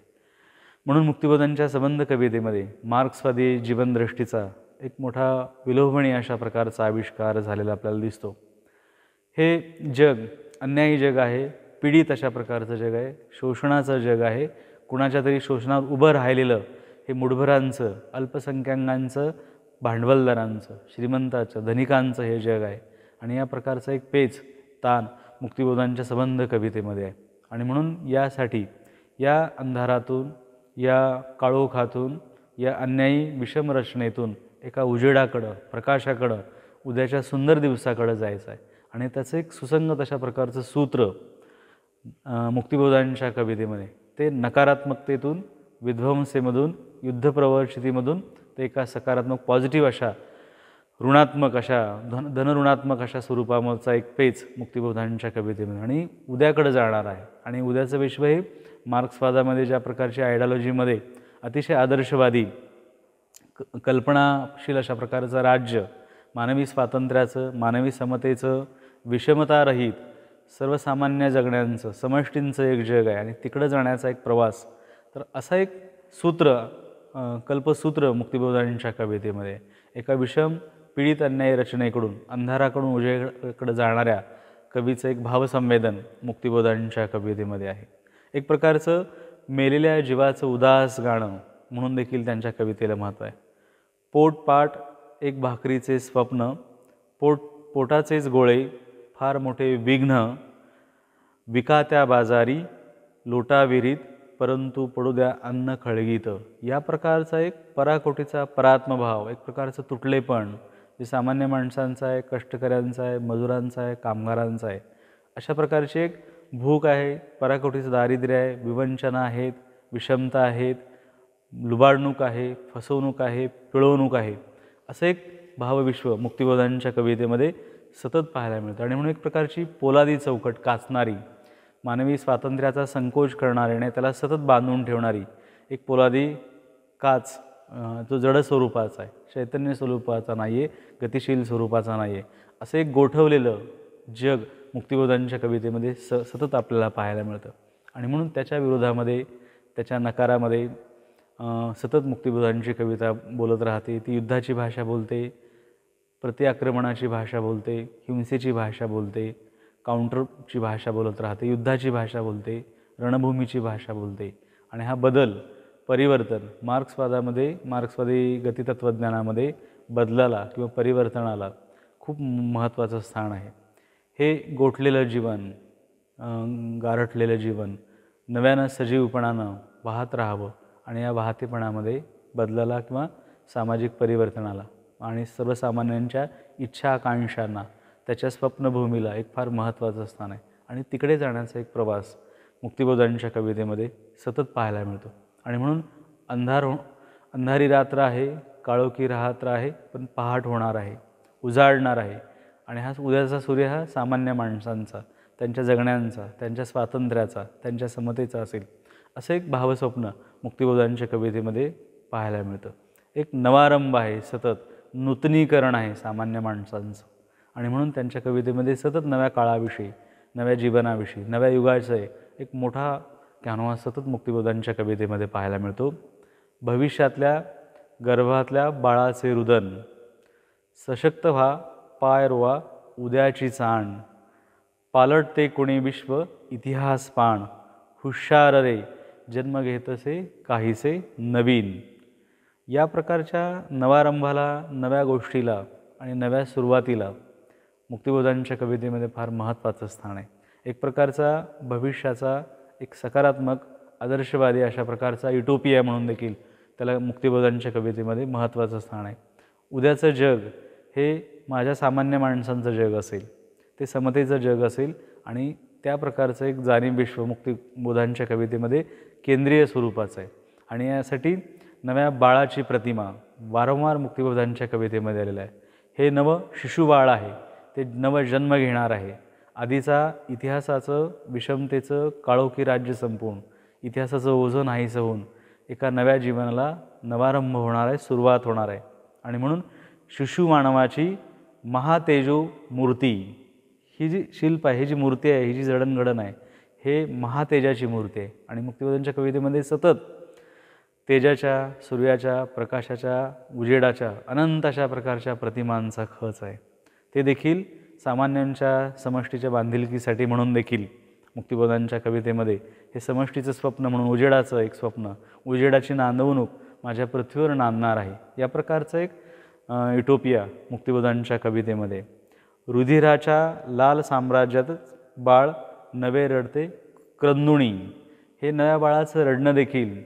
म्हणून मुक्तिबोधांच्या संबंध कवितेमध्ये मार्क्सवादी जीवनदृष्टीचा एक मोठा विलोभनीय अशा प्रकारचा आविष्कार झालेला आपल्याला दिसतो. हे जग अन्यायी जग आहे, पीडित अशा प्रकारचं जग आहे, शोषणाचं जग आहे, कुणाच्या तरी शोषणात उभं राहिलेलं हे मुठभरांचं, अल्पसंख्याकांचं, भांडवलदारांचं, श्रीमंताचं, धनिकांचं हे जग आहे. आणि या प्रकारचा एक पेच ताण मुक्तिबोधांच्या संबंध कवितेमध्ये आहे. आणि म्हणून यासाठी या अंधारातून, या काळोखातून, या अन्यायी विषम रचनेतून एका उजेडाकडं, प्रकाशाकडं, उद्याच्या सुंदर दिवसाकडं जायचं आहे. आणि त्याचं एक सुसंगत अशा प्रकारचं सूत्र मुक्तिबोधांच्या कवितेमध्ये ते नकारात्मकतेतून, विध्वंसेमधून, युद्धप्रवृत्तीमधून ते एका सकारात्मक पॉझिटिव्ह अशा ऋणात्मक अशा धनऋणात्मक अशा स्वरूपाचा एक पेच मुक्तिबोधांच्या कवितेमध्ये आणि उद्याकडे जाणार आहे. आणि उद्याचं विश्व हे मार्क्सवादामध्ये ज्या प्रकारची आयडियॉलॉजीमध्ये अतिशय आदर्शवादी कल्पनाशील अशा प्रकारचं राज्य, मानवी स्वातंत्र्याचं, मानवी समतेचं, विषमतारहित सर्वसामान्य जगण्यांचं, समष्टींचं एक जग आहे आणि तिकडं जाण्याचा एक प्रवास. तर असं एक सूत्र, कल्पसूत्र मुक्तिबोधांच्या कवितेमध्ये एका विषम पीडित अन्यायी रचनेकडून अंधाराकडून उजेडाकडे जाणाऱ्या कवीचं एक भावसंवेदन मुक्तिबोधांच्या कवितेमध्ये आहे. एक प्रकारचं मेलेल्या जीवाचं उदास गाणं म्हणून देखील त्यांच्या कवितेला महत्त्व आहे. पोटपाट एक भाकरीचे स्वप्न, पोटाचेच गोळे फार मोठे विघ्न, विकात्या बाजारी लोटाविरीत परंतु पडू द्या अन्न खळगीत. या प्रकारचा एक पराकोटीचा परात्मभाव, एक प्रकारचं तुटलेपण जे सामान्य माणसांचं आहे, कष्टकऱ्यांचं आहे, मजुरांचं आहे, कामगारांचं आहे. अशा प्रकारची एक भूक आहे, पराकोटीचं दारिद्र्य आहे, विवंचना आहेत, विषमता आहेत, लुबाडणूक आहे, फसवणूक आहे, पिळवणूक आहे. असं एक भावविश्व मुक्तिबोधांच्या कवितेमध्ये सतत पाहायला मिळतं. आणि म्हणून एक प्रकारची पोलादी चौकट काचणारी, मानवी स्वातंत्र्याचा संकोच करणारी आणि त्याला सतत बांधून ठेवणारी एक पोलादी काच, जो जड स्वरूपाचा आहे, चैतन्य स्वरूपाचा नाही आहे, गतिशील स्वरूपाचा नाही आहे, असं एक गोठवलेलं जग मुक्तिबोधांच्या कवितेमध्ये सतत आपल्याला पाहायला मिळतं. आणि म्हणून त्याच्या विरोधामध्ये, त्याच्या नकारामध्ये सतत मुक्तिबोधांची कविता बोलत राहते. ती युद्धाची भाषा बोलते, प्रतिआक्रमणाची भाषा बोलते, हिंसेची भाषा बोलते, काउंटरची भाषा बोलत राहते, युद्धाची भाषा बोलते, रणभूमीची भाषा बोलते. आणि हा बदल, परिवर्तन मार्क्सवादामध्ये, मार्क्सवादी गतितत्वज्ञानामध्ये बदलाला किंवा परिवर्तनाला खूप महत्त्वाचं स्थान आहे. हे गोठलेलं जीवन, गारठलेलं जीवन नव्यानं सजीवपणानं वाहत राहावं आणि या वाहतेपणामध्ये बदलाला किंवा सामाजिक परिवर्तनाला आणि सर्वसामान्यांच्या इच्छा आकांक्षांना, त्याच्या स्वप्नभूमीला एक फार महत्त्वाचं स्थान आहे. आणि तिकडे जाण्याचा एक प्रवास मुक्तिबोधांच्या कवितेमध्ये सतत पाहायला मिळतो. आणि म्हणून अंधारी रात्र आहे, काळोखी रात्र आहे, पण पहाट होणार आहे, उजाडणार आहे. आणि हा उद्याचा सूर्य हा सामान्य माणसांचा, त्यांच्या जगण्यांचा, त्यांच्या स्वातंत्र्याचा, त्यांच्या समतेचा असेल, असं एक भावस्वप्न मुक्तिबोधांच्या कवितेमध्ये पाहायला मिळतं. एक नवारंभ आहे, सतत नूतनीकरण आहे सामान्य माणसांचं. आणि म्हणून त्यांच्या कवितेमध्ये सतत नव्या काळाविषयी, नव्या जीवनाविषयी, नव्या युगाचा एक मोठा कॅनव्हास सतत मुक्तिबोधांच्या कवितेमध्ये पाहायला मिळतो. भविष्यातल्या गर्भातल्या बाळाचे रुदन, सशक्त व्हा पाय रोवा उद्याची चाण, पालटते कुणी विश्व इतिहास पाण, हुशार रे जन्म घेतसे काहीसे नवीन. या प्रकारच्या नवारंभाला, नव्या गोष्टीला आणि नव्या सुरुवातीला मुक्तिबोधांच्या कवितेमध्ये फार महत्त्वाचं स्थान आहे. एक प्रकारचा भविष्याचा एक सकारात्मक आदर्शवादी अशा प्रकारचा युटोपिया म्हणून देखील त्याला मुक्तिबोधांच्या कवितेमध्ये महत्त्वाचं स्थान आहे. उद्याचं जग हे माझ्या सामान्य माणसांचं जग असेल, ते समतेचं जग असेल आणि त्या प्रकारचं एक जाणीव विश्व मुक्तिबोधांच्या कवितेमध्ये केंद्रीय स्वरूपाचं आहे. आणि यासाठी नव्या बाळाची प्रतिमा वारंवार मुक्तिबोधांच्या कवितेमध्ये आलेलं आहे. हे नवं शिशुबाळ आहे, ते नवं जन्म घेणार आहे. आधीचा इतिहासाचं, विषमतेचं काळोखी राज्य संपवून, इतिहासाचं ओझं नाहीसं होऊन एका नव्या जीवनाला नवारंभ होणार आहे, सुरुवात होणार आहे. आणि म्हणून शिशु मानवाची महातेजो मूर्ती, ही जी शिल्प आहे, ही जी मूर्ती आहे, ही जी जडणघडण आहे, हे महातेजाची मूर्ती आहे. आणि मुक्तिबोधांच्या कवितेमध्ये सतत तेजाच्या, सूर्याच्या, प्रकाशाच्या, उजेडाच्या अनंत अशा प्रकारच्या प्रतिमांचा खच आहे. ते देखील सामान्यांच्या समष्टीच्या बांधिलकीसाठी म्हणून देखील मुक्तिबोधांच्या कवितेमध्ये हे समष्टीचं स्वप्न म्हणून, उजेडाचं एक स्वप्न, उजेडाची नांदवणूक माझ्या पृथ्वीवर नांदणार आहे, या प्रकारचं एक युटोपिया मुक्तिबोधांच्या कवितेमध्ये. रुधिराच्या लाल साम्राज्यात बाळ नवे रडते क्रंदुणी, हे नव्या बाळाचं रडणं देखील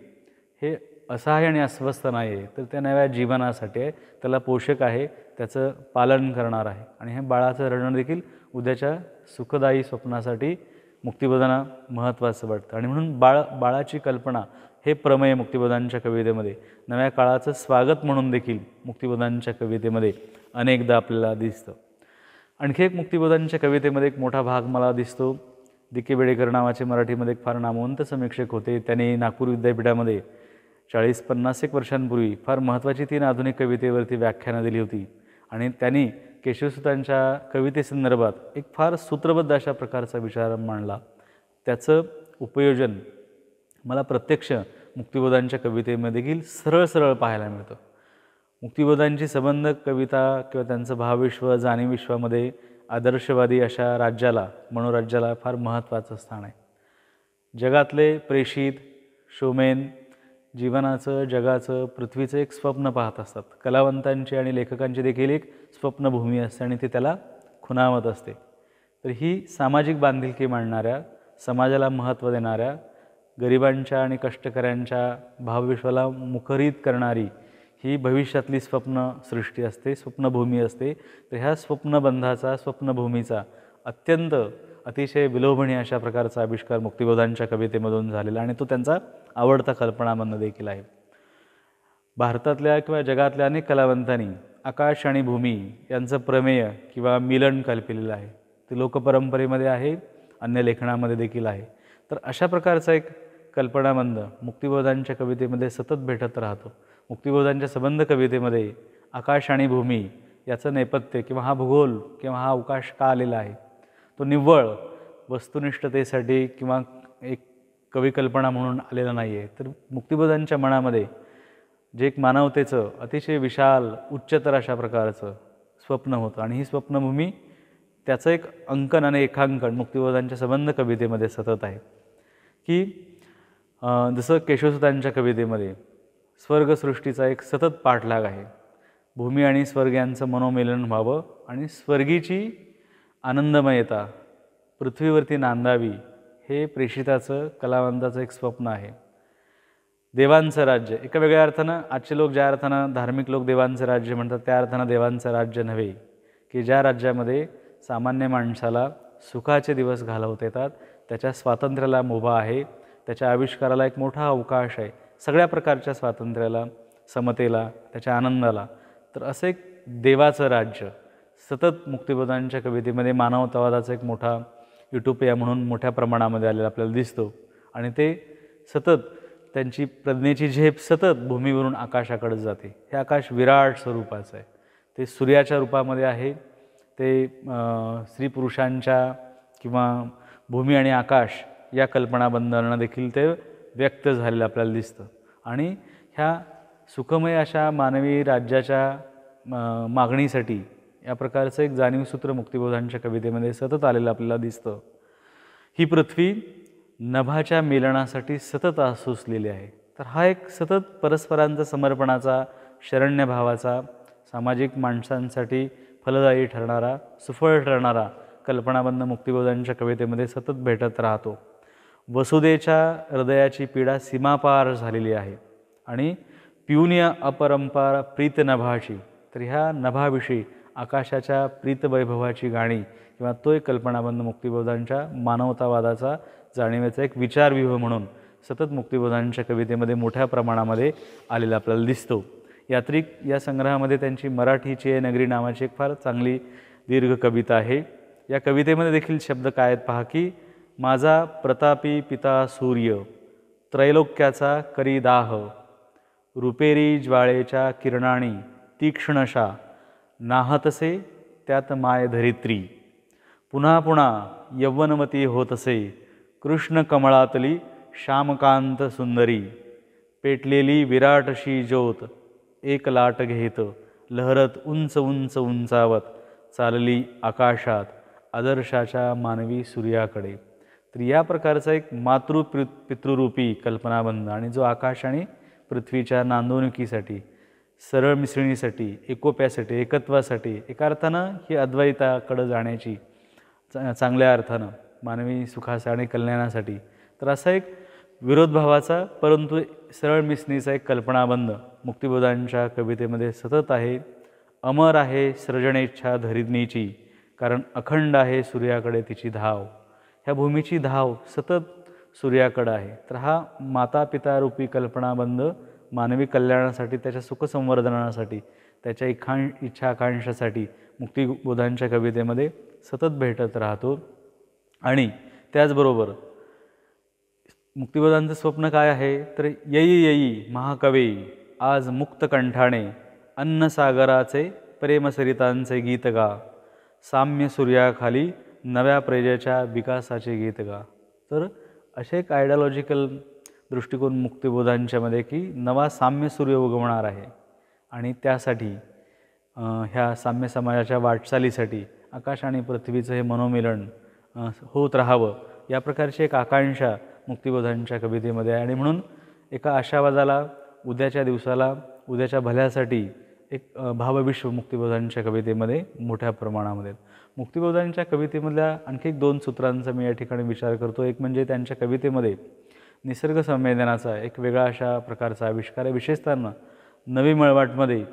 हे असहाय्य आणि अस्वस्थ नाही आहे, तर त्या नव्या जीवनासाठी आहे, त्याला पोषक आहे, त्याचं पालन करणार आहे. आणि हे बाळाचं रडणं देखील उद्याच्या सुखदायी स्वप्नासाठी मुक्तिबोधांना महत्त्वाचं वाटतं. आणि म्हणून बाळाची कल्पना हे प्रमेय मुक्तिबोधांच्या कवितेमध्ये नव्या काळाचं स्वागत म्हणून देखील मुक्तिबोधांच्या कवितेमध्ये अनेकदा आपल्याला दिसतं. आणखी एक मुक्तिबोधांच्या कवितेमध्ये एक मोठा भाग मला दिसतो. दी के बेडेकर नावाचे मराठीमध्ये एक फार नामवंत समीक्षक होते. त्यांनी नागपूर विद्यापीठामध्ये 40-50 वर्षांपूर्वी फार महत्त्वाची 3 आधुनिक कवितेवरती व्याख्यानं दिली होती आणि त्यांनी केशवसुतांच्या कवितेसंदर्भात एक फार सूत्रबद्ध अशा प्रकारचा विचार मांडला. त्याचं उपयोजन मला प्रत्यक्ष मुक्तिबोधांच्या कवितेमध्ये देखील सरळ पाहायला मिळतं. मुक्तिबोधांची संबंध कविता किंवा त्यांचं भावविश्व जाणीवविश्वामध्ये आदर्शवादी अशा राज्याला मनोराज्याला फार महत्त्वाचं स्थान आहे. जगातले प्रेषित शोमेन जीवनाचं जगाचं पृथ्वीचं एक स्वप्न पाहत असतात. कलावंतांची आणि लेखकांची देखील एक स्वप्नभूमी असते आणि ती त्याला खुणावत असते. तर ही सामाजिक बांधिलकी मांडणाऱ्या समाजाला महत्त्व देणाऱ्या गरिबांच्या आणि कष्टकऱ्यांच्या भावविश्वाला मुखरित करणारी ही भविष्यातली स्वप्नसृष्टी असते, स्वप्नभूमी असते. तर ह्या स्वप्नबंधाचा स्वप्नभूमीचा अतिशय विलोभनीय अशा प्रकारचा आविष्कार मुक्तिबोधांच्या कवितेमधून झालेला आणि तो त्यांचा आवडता कल्पनाबंध देखील आहे. भारतातल्या किंवा जगातल्या अनेक कलावंतांनी आकाश आणि भूमी यांचं प्रमेय किंवा मिलन कल्पिलेलं आहे. ते लोकपरंपरेमध्ये आहे, अन्य लेखनामध्ये देखील आहे. तर अशा प्रकारचा एक कल्पनाबंध मुक्तिबोधांच्या कवितेमध्ये सतत भेटत राहतो. मुक्तिबोधांच्या संबंध कवितेमध्ये आकाश आणि भूमी याचं नेपथ्य किंवा हा भूगोल किंवा हा अवकाश का आलेला आहे, तो निव्वळ वस्तुनिष्ठतेसाठी किंवा एक कविकल्पना म्हणून आलेला नाही आहे. तर मुक्तिबोधांच्या मनामध्ये जे एक मानवतेचं अतिशय विशाल उच्चतर अशा प्रकारचं स्वप्न होतं आणि ही स्वप्नभूमी त्याचं एक अंकन आणि रेखांकन मुक्तिबोधांच्या संबंध कवितेमध्ये सतत आहे. की जसं केशवसुतांच्या कवितेमध्ये स्वर्गसृष्टीचा एक सतत पाठलाग आहे. भूमी आणि स्वर्ग यांचं मनोमिलन व्हावं आणि स्वर्गीची आनंदमयता पृथ्वीवरती नांदावी हे प्रेषिताचं कलावंताचं एक स्वप्न आहे. देवांचं राज्य एका वेगळ्या अर्थानं आजचे लोक ज्या अर्थानं धार्मिक लोक देवांचं राज्य म्हणतात त्या अर्थानं देवांचं राज्य नव्हे, की ज्या राज्यामध्ये सामान्य माणसाला सुखाचे दिवस घालवता येतात, त्याच्या स्वातंत्र्याला मुभा आहे, त्याच्या आविष्काराला एक मोठा अवकाश आहे, सगळ्या प्रकारच्या स्वातंत्र्याला, समतेला, त्याच्या आनंदाला. तर असं एक देवाचं राज्य सतत मुक्तिबोधांच्या कवितेमध्ये मानवतावादाचा एक मोठा युटोपिया म्हणून मोठ्या प्रमाणामध्ये आलेला आपल्याला दिसतो. आणि ते सतत त्यांची प्रज्ञेची झेप सतत भूमीवरून आकाशाकडे जाते. हे आकाश विराट स्वरूपाचं आहे, ते सूर्याच्या रूपामध्ये आहे, ते स्त्री पुरुषांच्या किंवा भूमी आणि आकाश या कल्पनाबंधांना देखील ते व्यक्त झालेलं आपल्याला दिसतं. आणि ह्या सुखमय अशा मानवी राज्याच्या मागणीसाठी या प्रकारचं एक जाणीवसूत्र मुक्तिबोधांच्या कवितेमध्ये सतत आलेलं आपल्याला दिसतं. ही पृथ्वी नभाच्या मिलनासाठी सतत आसुसलेली आहे. तर हा एक सतत परस्परांचा समर्पणाचा, शरण्यभावाचा, सामाजिक माणसांसाठी फलदायी ठरणारा, सुफळ ठरणारा कल्पनाबंध मुक्तिबोधांच्या कवितेमध्ये सतत भेटत राहतो. वसुदेच्या हृदयाची पीडा सीमापार झालेली आहे आणि प्युन्य अपरंपार प्रीत नभाची. तर ह्या नभाविषयी आकाशाच्या प्रीतवैभवाची गाणी किंवा तो एक कल्पनाबंध मुक्तिबोधांच्या मानवतावादाचा जाणीवेचा एक विचारव्यूह म्हणून सतत मुक्तिबोधांच्या कवितेमध्ये मोठ्या प्रमाणामध्ये आलेला आपल्याला दिसतो. यात्रिक या संग्रहामध्ये त्यांची मराठीची नगरी नावाची एक फार चांगली दीर्घ कविता आहे. या कवितेमध्ये देखील शब्द काय आहेत पहा, की माझा प्रतापी पिता सूर्य त्रैलोक्याचा करी दाह, रुपेरी ज्वाळेच्या किरणाणी तीक्ष्णशा नाहतसे त्यात माय धरित्री, पुन्हा पुन्हा यव्वनवती होतसे कृष्ण कमळातली श्यामकांत सुंदरी, पेटलेली विराटशी ज्योत एक लाट घेत लहरत उंच उंच उंचावत चालली आकाशात आदर्शाच्या मानवी सूर्याकडे. तर या प्रकारचा एक पितृरूपी कल्पनाबंध आणि जो आकाश आणि पृथ्वीच्या नांदवणुकीसाठी, सरळ मिसळणीसाठी, एकोप्यासाठी, एकत्वासाठी, एका अर्थानं ही अद्वैताकडं जाण्याची, चांगल्या अर्थानं मानवी सुखासाठी आणि कल्याणासाठी, तर असा एक विरोधभावाचा परंतु सरळ मिसळणीचा एक कल्पनाबंध मुक्तिबोधांच्या कवितेमध्ये सतत आहे. अमर आहे सृजनेच्छा धरिणीची, कारण अखंड आहे सूर्याकडे तिची धाव. ह्या भूमीची धाव सतत सूर्याकडं आहे. तर हा माता पिता रूपी कल्पनाबंध मानवी कल्याणासाठी, त्याच्या सुखसंवर्धनासाठी, त्याच्या इच्छा आकांक्षासाठी मुक्तिबोधांच्या कवितेमध्ये सतत भेटत राहतो. आणि त्याचबरोबर मुक्तिबोधांचं स्वप्न काय आहे तर येई येई महाकवी आज मुक्त कंठाणे अन्नसागराचे प्रेमसरितांचे गीत गा साम्य सूर्याखाली नव्या प्रजेच्या विकासाचे गीत गा. तर असे एक आयडिओलॉजिकल दृष्टिकोन मुक्तिबोधांच्यामध्ये की नवा साम्य सूर्य उगवणार आहे आणि त्यासाठी ह्या साम्य समाजाच्या वाटचालीसाठी आकाश आणि पृथ्वीचं हे मनोमिलन होत राहावं या प्रकारची एक आकांक्षा मुक्तिबोधांच्या कवितेमध्ये आहे. आणि म्हणून एका आशावादाला उद्याच्या दिवसाला उद्याच्या भल्यासाठी एक भावविश्व मुक्तिबोधांच्या कवितेमध्ये मोठ्या प्रमाणामध्ये. मुक्तिबोधांच्या कवितेमधल्या आणखी 2 सूत्रांचा मी या ठिकाणी विचार करतो. एक म्हणजे त्यांच्या कवितेमध्ये निसर्ग संवेदनाचा एक वेगळा अशा प्रकारचा आविष्कार आहे. विशेषतः नवी मळवाटमध्ये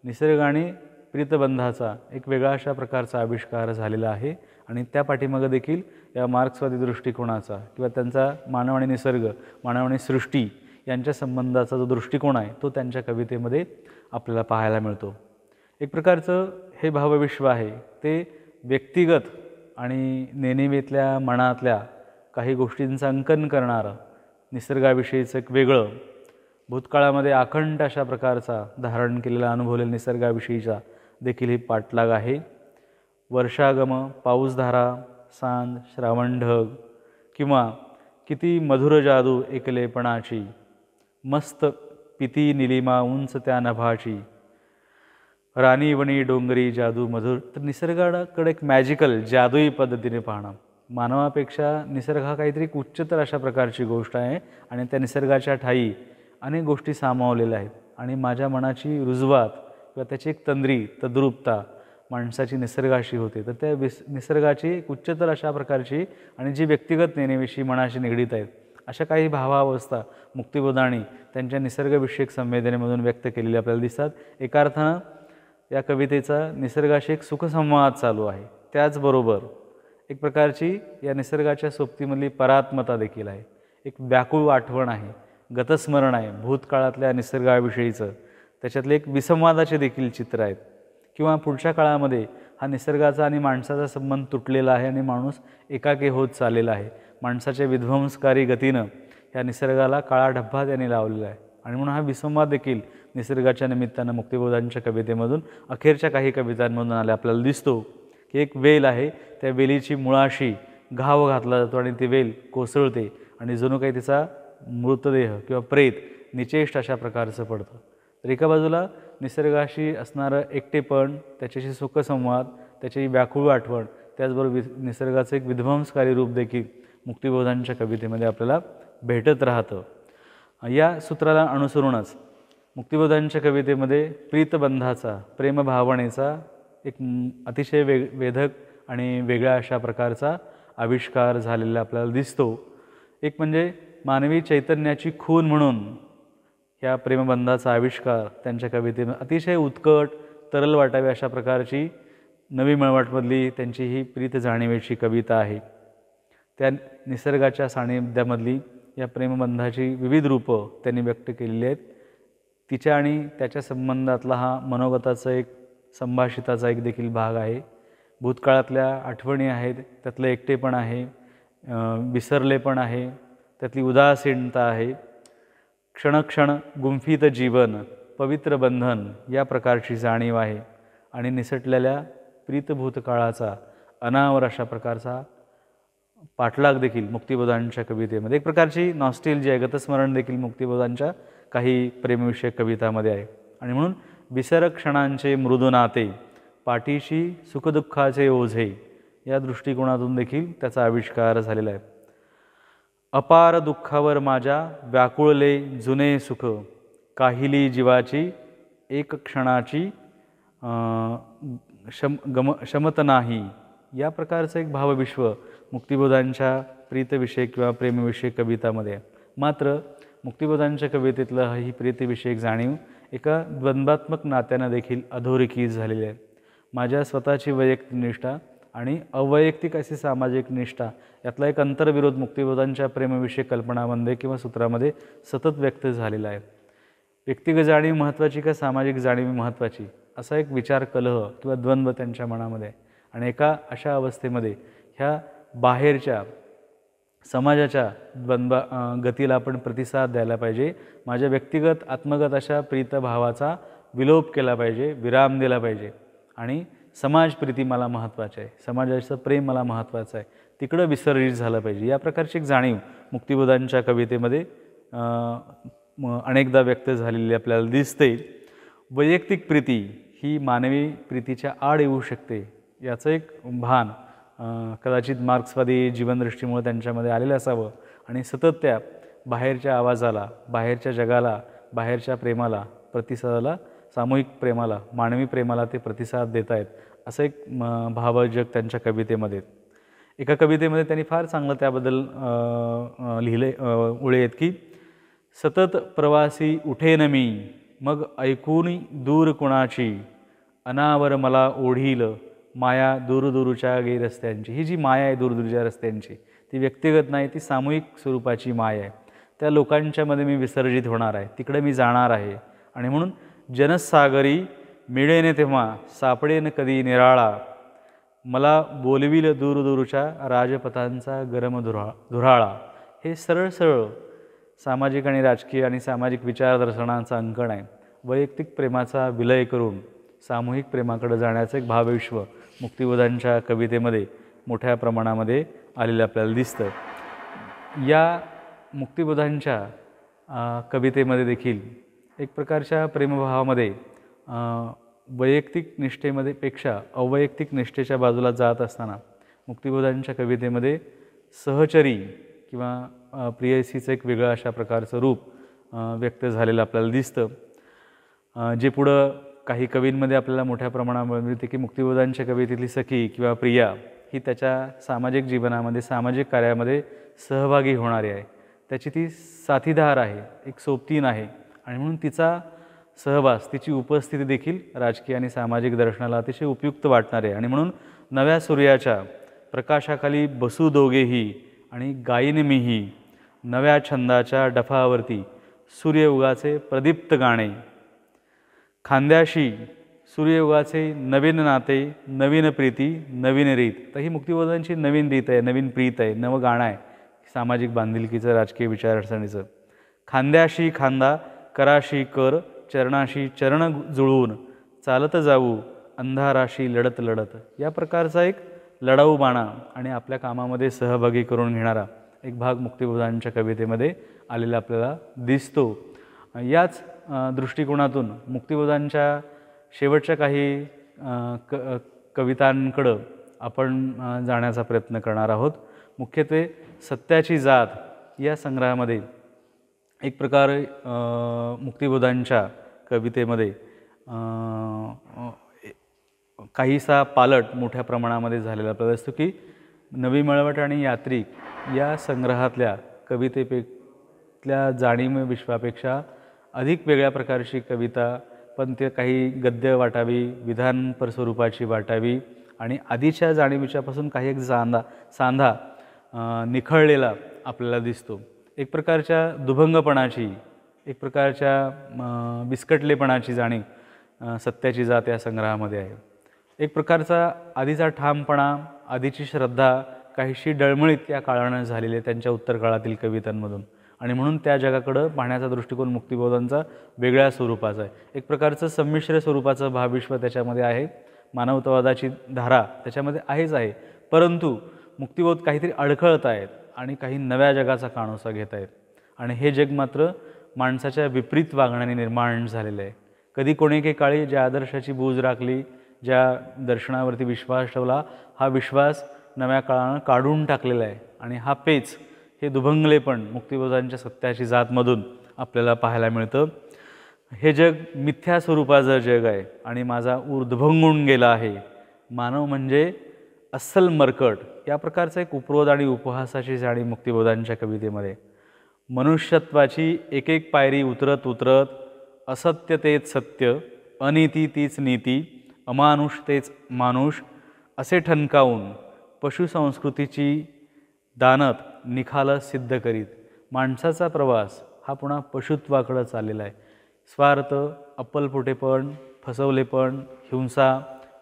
निसर्ग आणि प्रीतबंधाचा एक वेगळा अशा प्रकारचा आविष्कार झालेला आहे. आणि त्या पाठीमागं देखील या मार्क्सवादी दृष्टिकोनाचा किंवा त्यांचा मानव आणि निसर्ग मानव आणि सृष्टी यांच्या संबंधाचा जो दृष्टिकोन आहे तो त्यांच्या कवितेमध्ये आपल्याला पाहायला मिळतो. एक प्रकारचं हे भावविश्व आहे ते व्यक्तिगत आणि नेणिवेतल्या मनातल्या काही गोष्टींचं अंकन करणारं निसर्गाविषयीचं एक वेगळं भूतकाळामध्ये अखंड अशा प्रकारचा धारण केलेला अनुभवलेला निसर्गाविषयीचा देखील ही पाठलाग आहे. वर्षागम पाऊसधारा सांज श्रावण ढग किंवा किती मधुर जादू एकलेपणाची मस्त पिती निलिमा उंच त्या नभाची राणीवणी डोंगरी जादू मधुर. तर निसर्गाकडे एक मॅजिकल जादुई पद्धतीने पाहणं. मानवापेक्षा निसर्ग हा काहीतरी उच्चतर अशा प्रकारची गोष्ट आहे आणि त्या निसर्गाच्या ठायी अनेक गोष्टी सामावलेल्या आहेत. आणि माझ्या मनाची रुजवात किंवा त्याची एक तद्रूपता माणसाची निसर्गाशी होते. तर त्या निसर्गाची एक उच्चतर अशा प्रकारची आणि जी व्यक्तिगत नेणेविषयी मनाशी निगडीत आहेत अशा काही भावावस्था मुक्तिबोधांनी त्यांच्या निसर्गविषयक संवेदनेमधून व्यक्त केलेली आपल्याला दिसतात. एका अर्थानं या कवितेचा निसर्गाशी एक सुखसंवाद चालू आहे. त्याचबरोबर एक प्रकारची या निसर्गाच्या सोबतीमधली परात्मता देखील आहे. एक व्याकुळ आठवण आहे, गतस्मरण आहे भूतकाळातल्या निसर्गाविषयीचं. त्याच्यातले एक विसंवादाचे देखील चित्र आहेत. किंवा पुढच्या काळामध्ये हा निसर्गाचा आणि माणसाचा संबंध तुटलेला आहे आणि माणूस एकाकी होत चाललेला आहे. माणसाच्या विध्वंसकारी गतीनं या निसर्गाला काळा डब्बा त्यांनी लावलेला आहे. आणि म्हणून हा विसंवाद देखील निसर्गाच्या निमित्तानं मुक्तिबोधांच्या कवितेमधून अखेरच्या काही कवितांमधून आल्या आपल्याला दिसतो की एक वेल आहे, त्या वेलीची मुळाशी घाव घातला जातो आणि ती वेल कोसळते आणि जणू काही तिचा मृतदेह किंवा प्रेत निचेष्ट अशा प्रकारचं पडतं. तर एका बाजूला निसर्गाशी असणारं एकटेपण, त्याच्याशी सुखसंवाद, त्याची व्याकुळ आठवण, त्याचबरोबर निसर्गाचं एक विध्वंसकारी रूप देखील मुक्तिबोधांच्या कवितेमध्ये आपल्याला भेटत राहतं. या सूत्राला अनुसरूनच मुक्तिबोधांच्या कवितेमध्ये प्रीतबंधाचा प्रेमभावनेचा एक अतिशय वेधक आणि वेगळ्या अशा प्रकारचा आविष्कार झालेला आपल्याला दिसतो. एक म्हणजे मानवी चैतन्याची खून म्हणून ह्या प्रेमबंधाचा आविष्कार त्यांच्या कवितेमध्ये अतिशय उत्कट तरल वाटावी अशा प्रकारची नवी मळवाटमधली त्यांची ही प्रीत जाणीवेची कविता आहे. त्या निसर्गाच्या सानिध्यामधली या प्रेमबंधाची विविध रूपं त्यांनी व्यक्त केलेली आहेत. तिच्या आणि त्याच्या संबंधातला हा मनोगताचा एक संभाषिताचा एक देखील भाग आहे. भूतकाळातल्या आठवणी आहेत, त्यातलं एकटेपण आहे, विसरलेपण आहे, त्यातली उदासीनता आहे, क्षणक्षण गुंफित जीवन, पवित्र बंधन या प्रकारची जाणीव आहे. आणि निसटलेल्या प्रीतभूतकाळाचा अनावर अशा प्रकारचा पाठलाग देखील मुक्तिबोधांच्या कवितेमध्ये एक प्रकारची नॉस्टेल्जिया आहे, गतस्मरण देखील मुक्तिबोधांच्या काही प्रेमविषयक कवितामध्ये आहे. आणि म्हणून विसर क्षणांचे मृदू नाते, पाठीशी सुखदुःखाचे ओझे या दृष्टिकोनातून देखील त्याचा आविष्कार झालेला आहे. अपार दुःखावर माझ्या व्याकुळले जुने सुख, काहिली जीवाची एक क्षणाची शमत नाही या प्रकारचं एक भावविश्व मुक्तिबोधांच्या प्रीतविषयक किंवा प्रेमविषयक कवितामध्ये आहे. मात्र मुक्तिबोधांच्या कवितेतलं ही प्रीतीविषयक जाणीव एका द्वंद्वात्मक नात्यानं देखील अधोरेखित झालेली आहे. माझ्या स्वतःची वैयक्तिक निष्ठा आणि अवैयक्तिक अशी सामाजिक निष्ठा यातला एक अंतर्विरोध मुक्तिबोधांच्या प्रेमविषयक कल्पनामध्ये किंवा सूत्रामध्ये सतत व्यक्त झालेला आहे. व्यक्तिगत जाणीव महत्त्वाची का सामाजिक जाणीव महत्त्वाची असा एक विचार कलह किंवा द्वंद्व त्यांच्या मनामध्ये आहे. आणि एका अशा अवस्थेमध्ये ह्या बाहेरच्या समाजाच्या गतीला आपण प्रतिसाद द्यायला पाहिजे. माझ्या व्यक्तिगत आत्मगत अशा प्रीतभावाचा विलोप केला पाहिजे, विराम दिला पाहिजे. आणि समाजप्रीती मला महत्त्वाची आहे, समाजाचं प्रेम मला महत्त्वाचं आहे, तिकडं विसर्जित झालं पाहिजे. या प्रकारची एक जाणीव मुक्तिबोधांच्या कवितेमध्ये अनेकदा व्यक्त झालेली आपल्याला दिसते. वैयक्तिक प्रीती ही मानवी प्रीतीच्या आड येऊ शकते याचं एक भान कदाचित मार्क्सवादी जीवनदृष्टीमुळे त्यांच्यामध्ये आलेलं असावं. आणि सतत त्या बाहेरच्या आवाजाला, बाहेरच्या जगाला, बाहेरच्या प्रेमाला, प्रतिसादाला, सामूहिक प्रेमाला, मानवी प्रेमाला ते प्रतिसाद देत आहेत असं एक भावजग त्यांच्या कवितेमध्ये. एका कवितेमध्ये त्यांनी फार चांगलं त्याबद्दल लिहिले ओळे आहेत की सतत प्रवासी उठेन मी, मग ऐकून दूर कुणाची, अनावर मला ओढील माया दूरदूरच्या गे रस्त्यांची. ही जी माया आहे दूरदूरच्या रस्त्यांची, ती व्यक्तिगत नाही, ती सामूहिक स्वरूपाची माया आहे. त्या लोकांच्यामध्ये मी विसर्जित होणार आहे, तिकडे मी जाणार आहे. आणि म्हणून जनसागरी मिळेन तेव्हा सापडेन कधी निराळा, मला बोलविल दूरदूरच्या राजपथांचा गरम धुराळा. हे सरळ सरळ सामाजिक आणि राजकीय आणि सामाजिक विचारदर्शनांचा अंकण आहे. वैयक्तिक प्रेमाचा विलय करून सामूहिक प्रेमाकडे जाण्याचं एक भावविश्व मुक्तिबोधांच्या कवितेमध्ये मोठ्या प्रमाणामध्ये आलेलं आपल्याला दिसतं. या मुक्तिबोधांच्या कवितेमध्ये देखील एक प्रकारच्या प्रेमभावामध्ये वैयक्तिक निष्ठेमध्ये पेक्षा अवैयक्तिक निष्ठेच्या बाजूला जात असताना मुक्तिबोधांच्या कवितेमध्ये सहचरी किंवा प्रियसीचं एक वेगळं अशा प्रकारचं रूप व्यक्त झालेलं आपल्याला दिसतं. जे पुढं काही कवींमध्ये आपल्याला मोठ्या प्रमाणामध्ये मिळते की मुक्तिबोधांच्या कवितेतली सखी किंवा प्रिया ही त्याच्या सामाजिक जीवनामध्ये, सामाजिक कार्यामध्ये सहभागी होणारी आहे. त्याची ती साथीदार आहे, एक सोबतीन आहे. आणि म्हणून तिचा सहवास, तिची उपस्थिती देखील राजकीय आणि सामाजिक दर्शनाला अतिशय उपयुक्त वाटणार आहे. आणि म्हणून नव्या सूर्याच्या प्रकाशाखाली बसू दोघेही आणि गाईन मीही, नव्या छंदाच्या डफावरती सूर्ययुगाचे प्रदीप्त गाणे, खांद्याशी सूर्ययुगाचे नवीन नाते, नवीन प्रीती, नवीन रीत. तर ही मुक्तिबोधांची नवीन रीत आहे, नवीन प्रीत आहे, नवं गाणं आहे सामाजिक बांधिलकीचं, राजकीय विचारसरणीचं. खांद्याशी खांदा, कराशी कर, चरणाशी चरण जुळवून चालत जाऊ अंधाराशी लढत लढत. या प्रकारचा एक लढाऊ बाणा आणि आपल्या कामामध्ये सहभागी करून घेणारा एक भाग मुक्तिबोधांच्या कवितेमध्ये आलेला आपल्याला दिसतो. याच दृष्टिकोनातून मुक्तिबोधांच्या शेवटच्या काही कवितांकडं आपण जाण्याचा प्रयत्न करणार आहोत. मुख्यत्वे सत्याची जात या संग्रहामध्ये एक प्रकार मुक्तिबोधांच्या कवितेमध्ये काहीसा पालट मोठ्या प्रमाणामध्ये झालेला आपल्याला असतो की नवी मळवट आणि यात्रिक या संग्रहातल्या कवितेतल्या जाणीव विश्वापेक्षा अधिक वेगळ्या प्रकारची कविता, पण ते काही गद्य वाटावी, विधानपर स्वरूपाची वाटावी आणि आधीच्या जाणीवीच्यापासून काही एक सांधा निखळलेला आपल्याला दिसतो. एक प्रकारच्या दुभंगपणाची, एक प्रकारच्या विस्कटलेपणाची जाणीव सत्याची जात या संग्रहामध्ये आहे. एक प्रकारचा आधीचा ठामपणा, आधीची श्रद्धा काहीशी डळमळीत या काळानं झालेली आहे त्यांच्या उत्तर काळातील कवितांमधून. आणि म्हणून त्या जगाकडं पाहण्याचा दृष्टिकोन मुक्तिबोधांचा वेगळ्या स्वरूपाचा आहे. एक प्रकारचं संमिश्र स्वरूपाचं भावविश्व त्याच्यामध्ये आहे, मानवतावादाची धारा त्याच्यामध्ये आहेच आहे. परंतु मुक्तिबोध काहीतरी अडखळत आहेत आणि काही नव्या जगाचा कानोसा घेत आहेत. आणि हे जग मात्र माणसाच्या विपरीत वागण्याने निर्माण झालेलं आहे. कधी कोणी काळी ज्या आदर्शाची बूज राखली, ज्या दर्शनावरती विश्वास ठेवला, हा विश्वास नव्या काळानं काढून टाकलेला आहे. आणि हा पेच, हे दुभंगलेपण मुक्तिबोधांच्या सत्याची जातमधून आपल्याला पाहायला मिळतं. हे जग मिथ्या स्वरूपाचं जग आहे आणि माझा ऊर दुभंगून गेला आहे. मानव म्हणजे अस्सल मरकट. या प्रकारचा एक उपरोध आणि उपहासाची जाणीव मुक्तिबोधांच्या कवितेमध्ये. मनुष्यत्वाची एक एक पायरी उतरत उतरत असत्य तेच सत्य, अनिती तीच नीती, अमानुष तेच मानुष असे ठणकावून पशुसंस्कृतीची दानत निखाल सिद्ध करीत. माणसाचा प्रवास हा पुन्हा पशुत्वाकडं चाललेला आहे. स्वार्थ, अप्पलपोटेपण, फसवलेपण, हिंसा,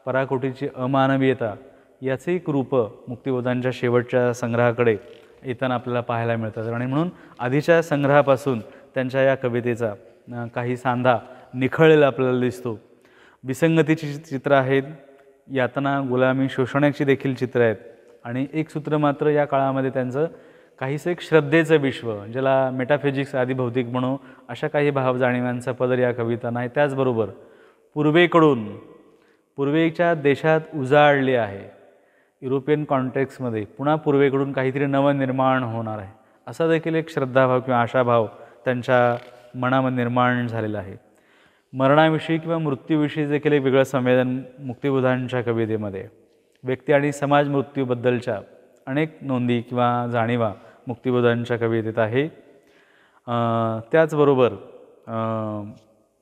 पराकोटीची अमानवीयता याचे एक रूपं मुक्तिबोधांच्या शेवटच्या संग्रहाकडे येताना आपल्याला पाहायला मिळतात. आणि म्हणून आधीच्या संग्रहापासून त्यांच्या या कवितेचा काही सांधा निखळलेला आपल्याला दिसतो. विसंगतीची चित्र आहेत, यातना, गुलामी, शोषणाची देखील चित्र आहेत. आणि एक सूत्र मात्र या काळामध्ये त्यांचं काहीसं एक श्रद्धेचं विश्व, ज्याला मेटाफिजिक्स आदी भौतिक म्हणू, अशा काही भावजाणीवांचा पदर या कवितांना आहे. त्याचबरोबर पूर्वेच्या देशात उजाळले आहे. युरोपियन कॉन्टेक्समध्ये पुन्हा पूर्वेकडून काहीतरी नवनिर्माण होणार आहे, असा देखील एक श्रद्धाभाव किंवा आशाभाव त्यांच्या मनामध्ये निर्माण झालेला आहे. मरणाविषयी किंवा मृत्यूविषयी देखील एक वेगळं संवेदन मुक्तिबोधांच्या कवितेमध्ये, व्यक्ती आणि समाज मृत्यूबद्दलच्या अनेक नोंदी किंवा जाणीवा मुक्तिबोधांच्या कवितेत आहे. त्याचबरोबर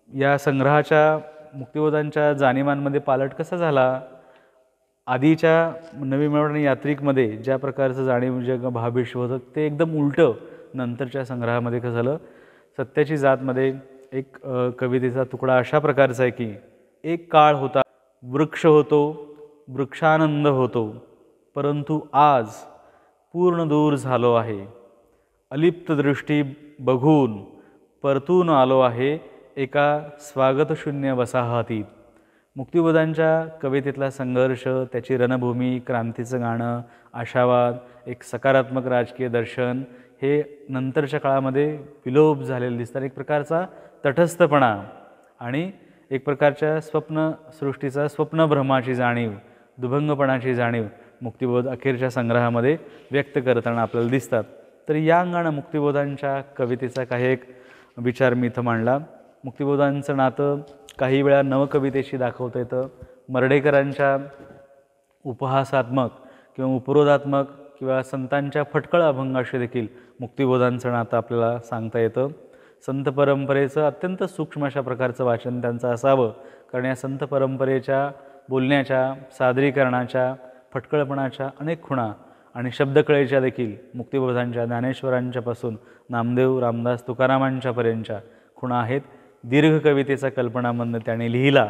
या संग्रहाच्या मुक्तिबोधांच्या जाणीवांमध्ये पालट कसा झाला, आधीच्या नवी मिळवणी यात्रिकमध्ये ज्या प्रकारचं जाणीव जग भावविश्व होतं ते एकदम उलटं नंतरच्या संग्रहामध्ये कसं झालं. सत्याची जातमध्ये एक कवितेचा तुकडा अशा प्रकारचा आहे की एक काळ होता, वृक्ष होतो, वृक्षानंद होतो, परंतु आज पूर्ण दूर झालो आहे. अलिप्त दृष्टी बघून परतून आलो आहे एका स्वागतशून्य वसाहतीत. मुक्तिबोधांच्या कवितेतला संघर्ष, त्याची रणभूमी, क्रांतीचं गाणं, आशावाद, एक सकारात्मक राजकीय दर्शन हे नंतरच्या काळामध्ये विलोप झालेलं दिसतात. एक प्रकारचा तटस्थपणा आणि एक प्रकारच्या स्वप्नसृष्टीचा स्वप्नभ्रमाची जाणीव, दुभंगपणाची जाणीव मुक्तिबोध अखेरच्या संग्रहामध्ये व्यक्त करताना आपल्याला दिसतात. तर या अंगानं मुक्तिबोधांच्या कवितेचा काही एक विचार मी इथं मांडला. मुक्तिबोधांचं नातं काही वेळा नवकवितेशी दाखवता येतं. मर्ढेकरांच्या उपहासात्मक किंवा उपरोधात्मक किंवा संतांच्या फटकळ अभंगाशी देखील मुक्तिबोधांचं नातं आपल्याला सांगता येतं. संत परंपरेचं अत्यंत सूक्ष्म अशा प्रकारचं वाचन त्यांचं असावं, कारण या संत परंपरेच्या बोलण्याच्या, सादरीकरणाच्या, फटकळपणाच्या अनेक खुणा आणि शब्दकळेच्या देखील मुक्तिबोधांच्या, ज्ञानेश्वरांच्यापासून नामदेव, रामदास, तुकारामांच्यापर्यंतच्या खुणा आहेत. दीर्घ कवितेचा कल्पनामंद त्याने लिहिला.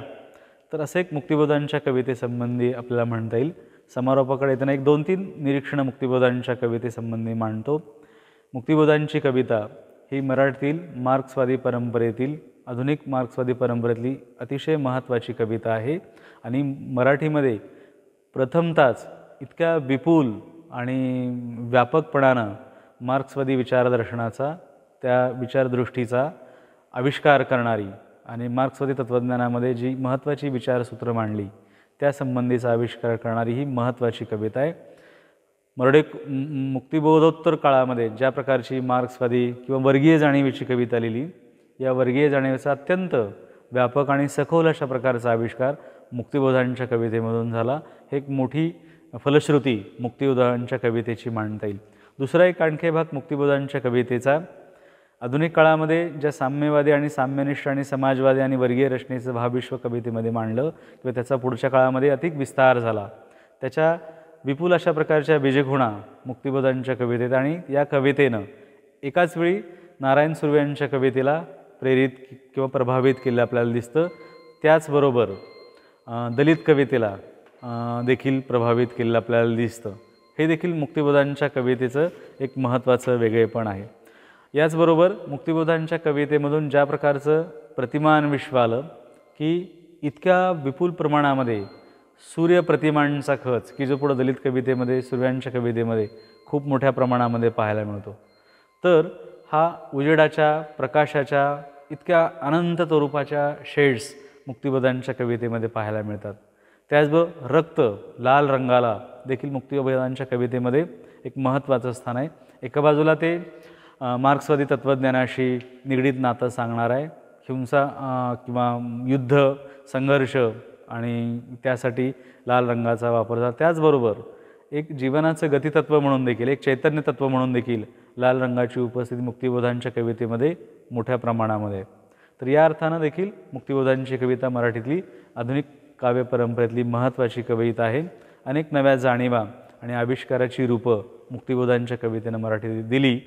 तर असं एक मुक्तिबोधांच्या कवितेसंबंधी आपल्याला म्हणता येईल. समारोपाकडे येताना एक 2-3 निरीक्षणं मुक्तिबोधांच्या कवितेसंबंधी मांडतो. मुक्तिबोधांची कविता ही मराठीतील मार्क्सवादी परंपरेतील, आधुनिक मार्क्सवादी परंपरेतली अतिशय महत्त्वाची कविता आहे. आणि मराठीमध्ये प्रथमतःच इतक्या विपुल आणि व्यापकपणानं मार्क्सवादी विचारदर्शनाचा, त्या विचारदृष्टीचा आविष्कार करणारी आणि मार्क्सवादी तत्त्वज्ञानामध्ये जी महत्त्वाची विचारसूत्र मांडली त्यासंबंधीचा आविष्कार करणारी ही महत्त्वाची कविता आहे. मुक्तिबोधोत्तर काळामध्ये ज्या प्रकारची मार्क्सवादी किंवा वर्गीय जाणीवेची कविता लिहिली, या वर्गीय जाणीवेचा अत्यंत व्यापक आणि सखोल अशा प्रकारचा आविष्कार मुक्तिबोधांच्या कवितेमधून झाला. हे एक मोठी फलश्रुती मुक्तिबोधांच्या कवितेची मांडता येईल. दुसरा एक आणखी भाग मुक्तिबोधांच्या कवितेचा आधुनिक काळामध्ये ज्या साम्यवादी आणि साम्यनिष्ठ आणि समाजवादी आणि वर्गीय रचनेचं भावविश्व कवितेमध्ये मांडलं किंवा त्याचा पुढच्या काळामध्ये अधिक विस्तार झाला, त्याच्या विपुल अशा प्रकारच्या बीजखुणा मुक्तिबोधांच्या कवितेत. आणि या कवितेनं एकाच वेळी नारायण सुर्वे यांच्या कवितेला प्रेरित किंवा प्रभावित केलं आपल्याला दिसतं. त्याचबरोबर दलित कवितेला देखील प्रभावित केलेलं आपल्याला दिसतं. हे देखील मुक्तिबोधांच्या कवितेचं एक महत्त्वाचं वेगळेपण आहे. याचबरोबर मुक्तिबोधांच्या कवितेमधून ज्या प्रकारचं प्रतिमान विश्व आलं की इतक्या विपुल प्रमाणामध्ये सूर्यप्रतिमांचा खच की जो पुढं दलित कवितेमध्ये, सुर्व्यांच्या कवितेमध्ये खूप मोठ्या प्रमाणामध्ये पाहायला मिळतो. तर हा उजेडाच्या, प्रकाशाच्या इतक्या अनंत स्वरूपाच्या शेड्स मुक्तिबोधांच्या कवितेमध्ये पाहायला मिळतात. त्याचबरोबर रक्त, लाल रंगाला देखील मुक्तिबोधांच्या कवितेमध्ये एक महत्त्वाचं स्थान आहे. एका बाजूला ते मार्क्सवादी तत्त्वज्ञानाशी निगडीत नातं सांगणार आहे, हिंसा किंवा युद्ध, संघर्ष आणि त्यासाठी लाल रंगाचा वापर झाला. त्याचबरोबर एक जीवनाचं गतितत्व म्हणून देखील, एक चैतन्य तत्व म्हणून देखील लाल रंगाची उपस्थिती मुक्तिबोधांच्या कवितेमध्ये मोठ्या प्रमाणामध्ये. तर या अर्थानं देखील मुक्तिबोधांची कविता मराठीतली आधुनिक काव्य परंपरेतली महत्त्वाची कविता आहे. अनेक नव्या जाणीवा आणि आविष्काराची रूपं मुक्तिबोधांच्या कवितेनं मराठीत दिली.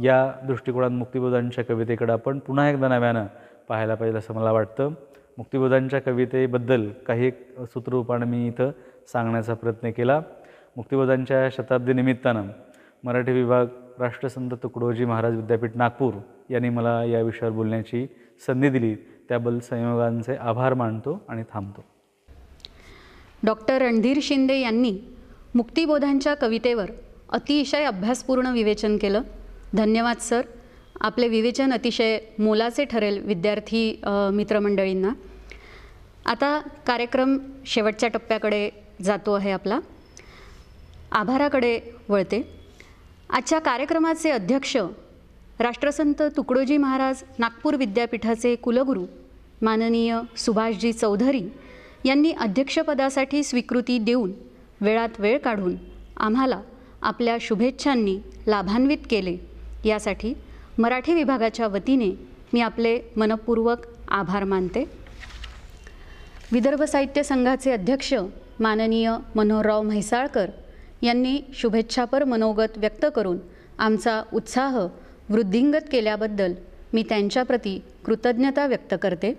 या दृष्टिकोनात मुक्तिबोधांच्या कवितेकडे आपण पुन्हा एकदा नव्यानं पाहायला पाहिजे असं मला वाटतं. मुक्तिबोधांच्या कवितेबद्दल काही एक सूत्ररूपाने मी इथं सांगण्याचा प्रयत्न केला. मुक्तिबोधांच्या शताब्दीनिमित्तानं मराठी विभाग राष्ट्रसंत तुकडोजी महाराज विद्यापीठ नागपूर यांनी मला या विषयावर बोलण्याची संधी दिली, त्याबद्दल संयोगांचे आभार मानतो आणि थांबतो. डॉक्टर रणधीर शिंदे यांनी मुक्तिबोधांच्या कवितेवर अतिशय अभ्यासपूर्ण विवेचन केलं. धन्यवाद सर. आपले विवेचन अतिशय मोलाचे ठरेल विद्यार्थी मित्रमंडळींना. आता कार्यक्रम शेवटच्या टप्प्याकडे जातो आहे आपला. आभाराकडे वळते. आजच्या कार्यक्रमाचे अध्यक्ष राष्ट्रसंत तुकडोजी महाराज नागपूर विद्यापीठाचे कुलगुरू माननीय सुभाषजी चौधरी यांनी अध्यक्षपदासाठी स्वीकृती देऊन वेळात वेळ काढून आम्हाला आपल्या शुभेच्छांनी लाभान्वित केले, यासाठी मराठी विभागाच्या वतीने मी आपले मनपूर्वक आभार मानते. विदर्भ साहित्य संघाचे अध्यक्ष माननीय मनोहरराव म्हैसाळकर यांनी शुभेच्छापर मनोगत व्यक्त करून आमचा उत्साह वृद्धिंगत केल्याबद्दल मी त्यांच्याप्रती कृतज्ञता व्यक्त करते.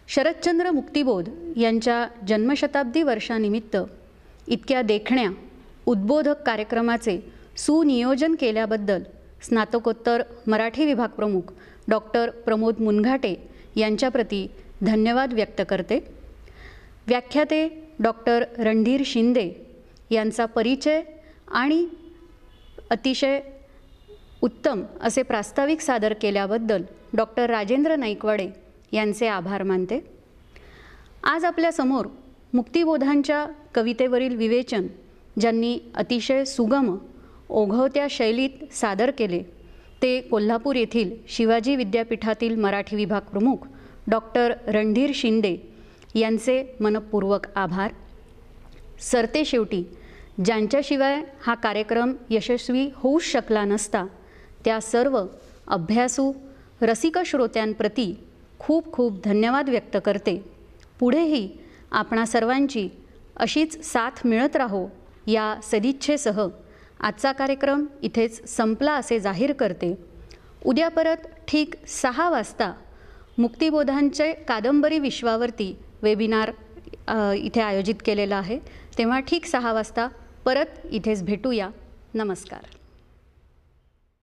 शरदचंद्र मुक्तिबोध यांच्या जन्मशताब्दी वर्षानिमित्त इतक्या देखण्या उद्बोधक कार्यक्रमाचे सुनियोजन केल्याबद्दल स्नातकोत्तर मराठी विभाग प्रमुख डॉक्टर प्रमोद मुनघाटे यांच्याप्रती धन्यवाद व्यक्त करते. व्याख्याते डॉक्टर रणधीर शिंदे यांचा परिचय आणि अतिशय उत्तम असे प्रास्ताविक सादर केल्याबद्दल डॉक्टर राजेंद्र नाईकवाडे यांचे आभार मानते. आज आपल्यासमोर मुक्तिबोधांच्या कवितेवरील विवेचन ज्यांनी अतिशय सुगम ओघवत्या शैलीत सादर केले ते कोल्हापूर येथील शिवाजी विद्यापीठातील मराठी विभाग प्रमुख डॉक्टर रणधीर शिंदे यांचे मनपूर्वक आभार. सरते शेवटी ज्यांच्याशिवाय हा कार्यक्रम यशस्वी होऊच शकला नसता त्या सर्व अभ्यासू रसिक श्रोत्यांप्रती खूप खूप धन्यवाद व्यक्त करते. पुढेही आपणा सर्वांची अशीच साथ मिळत राहो या सदिच्छेसह आजचा कार्यक्रम इथेच संपला असे जाहीर करते. उद्या परत ठीक 6 वाजता मुक्तिबोधांचे कादंबरी विश्वावरती वेबिनार इथे आयोजित केलेला आहे. तेव्हा ठीक 6 वाजता परत इथेच भेटूया. नमस्कार.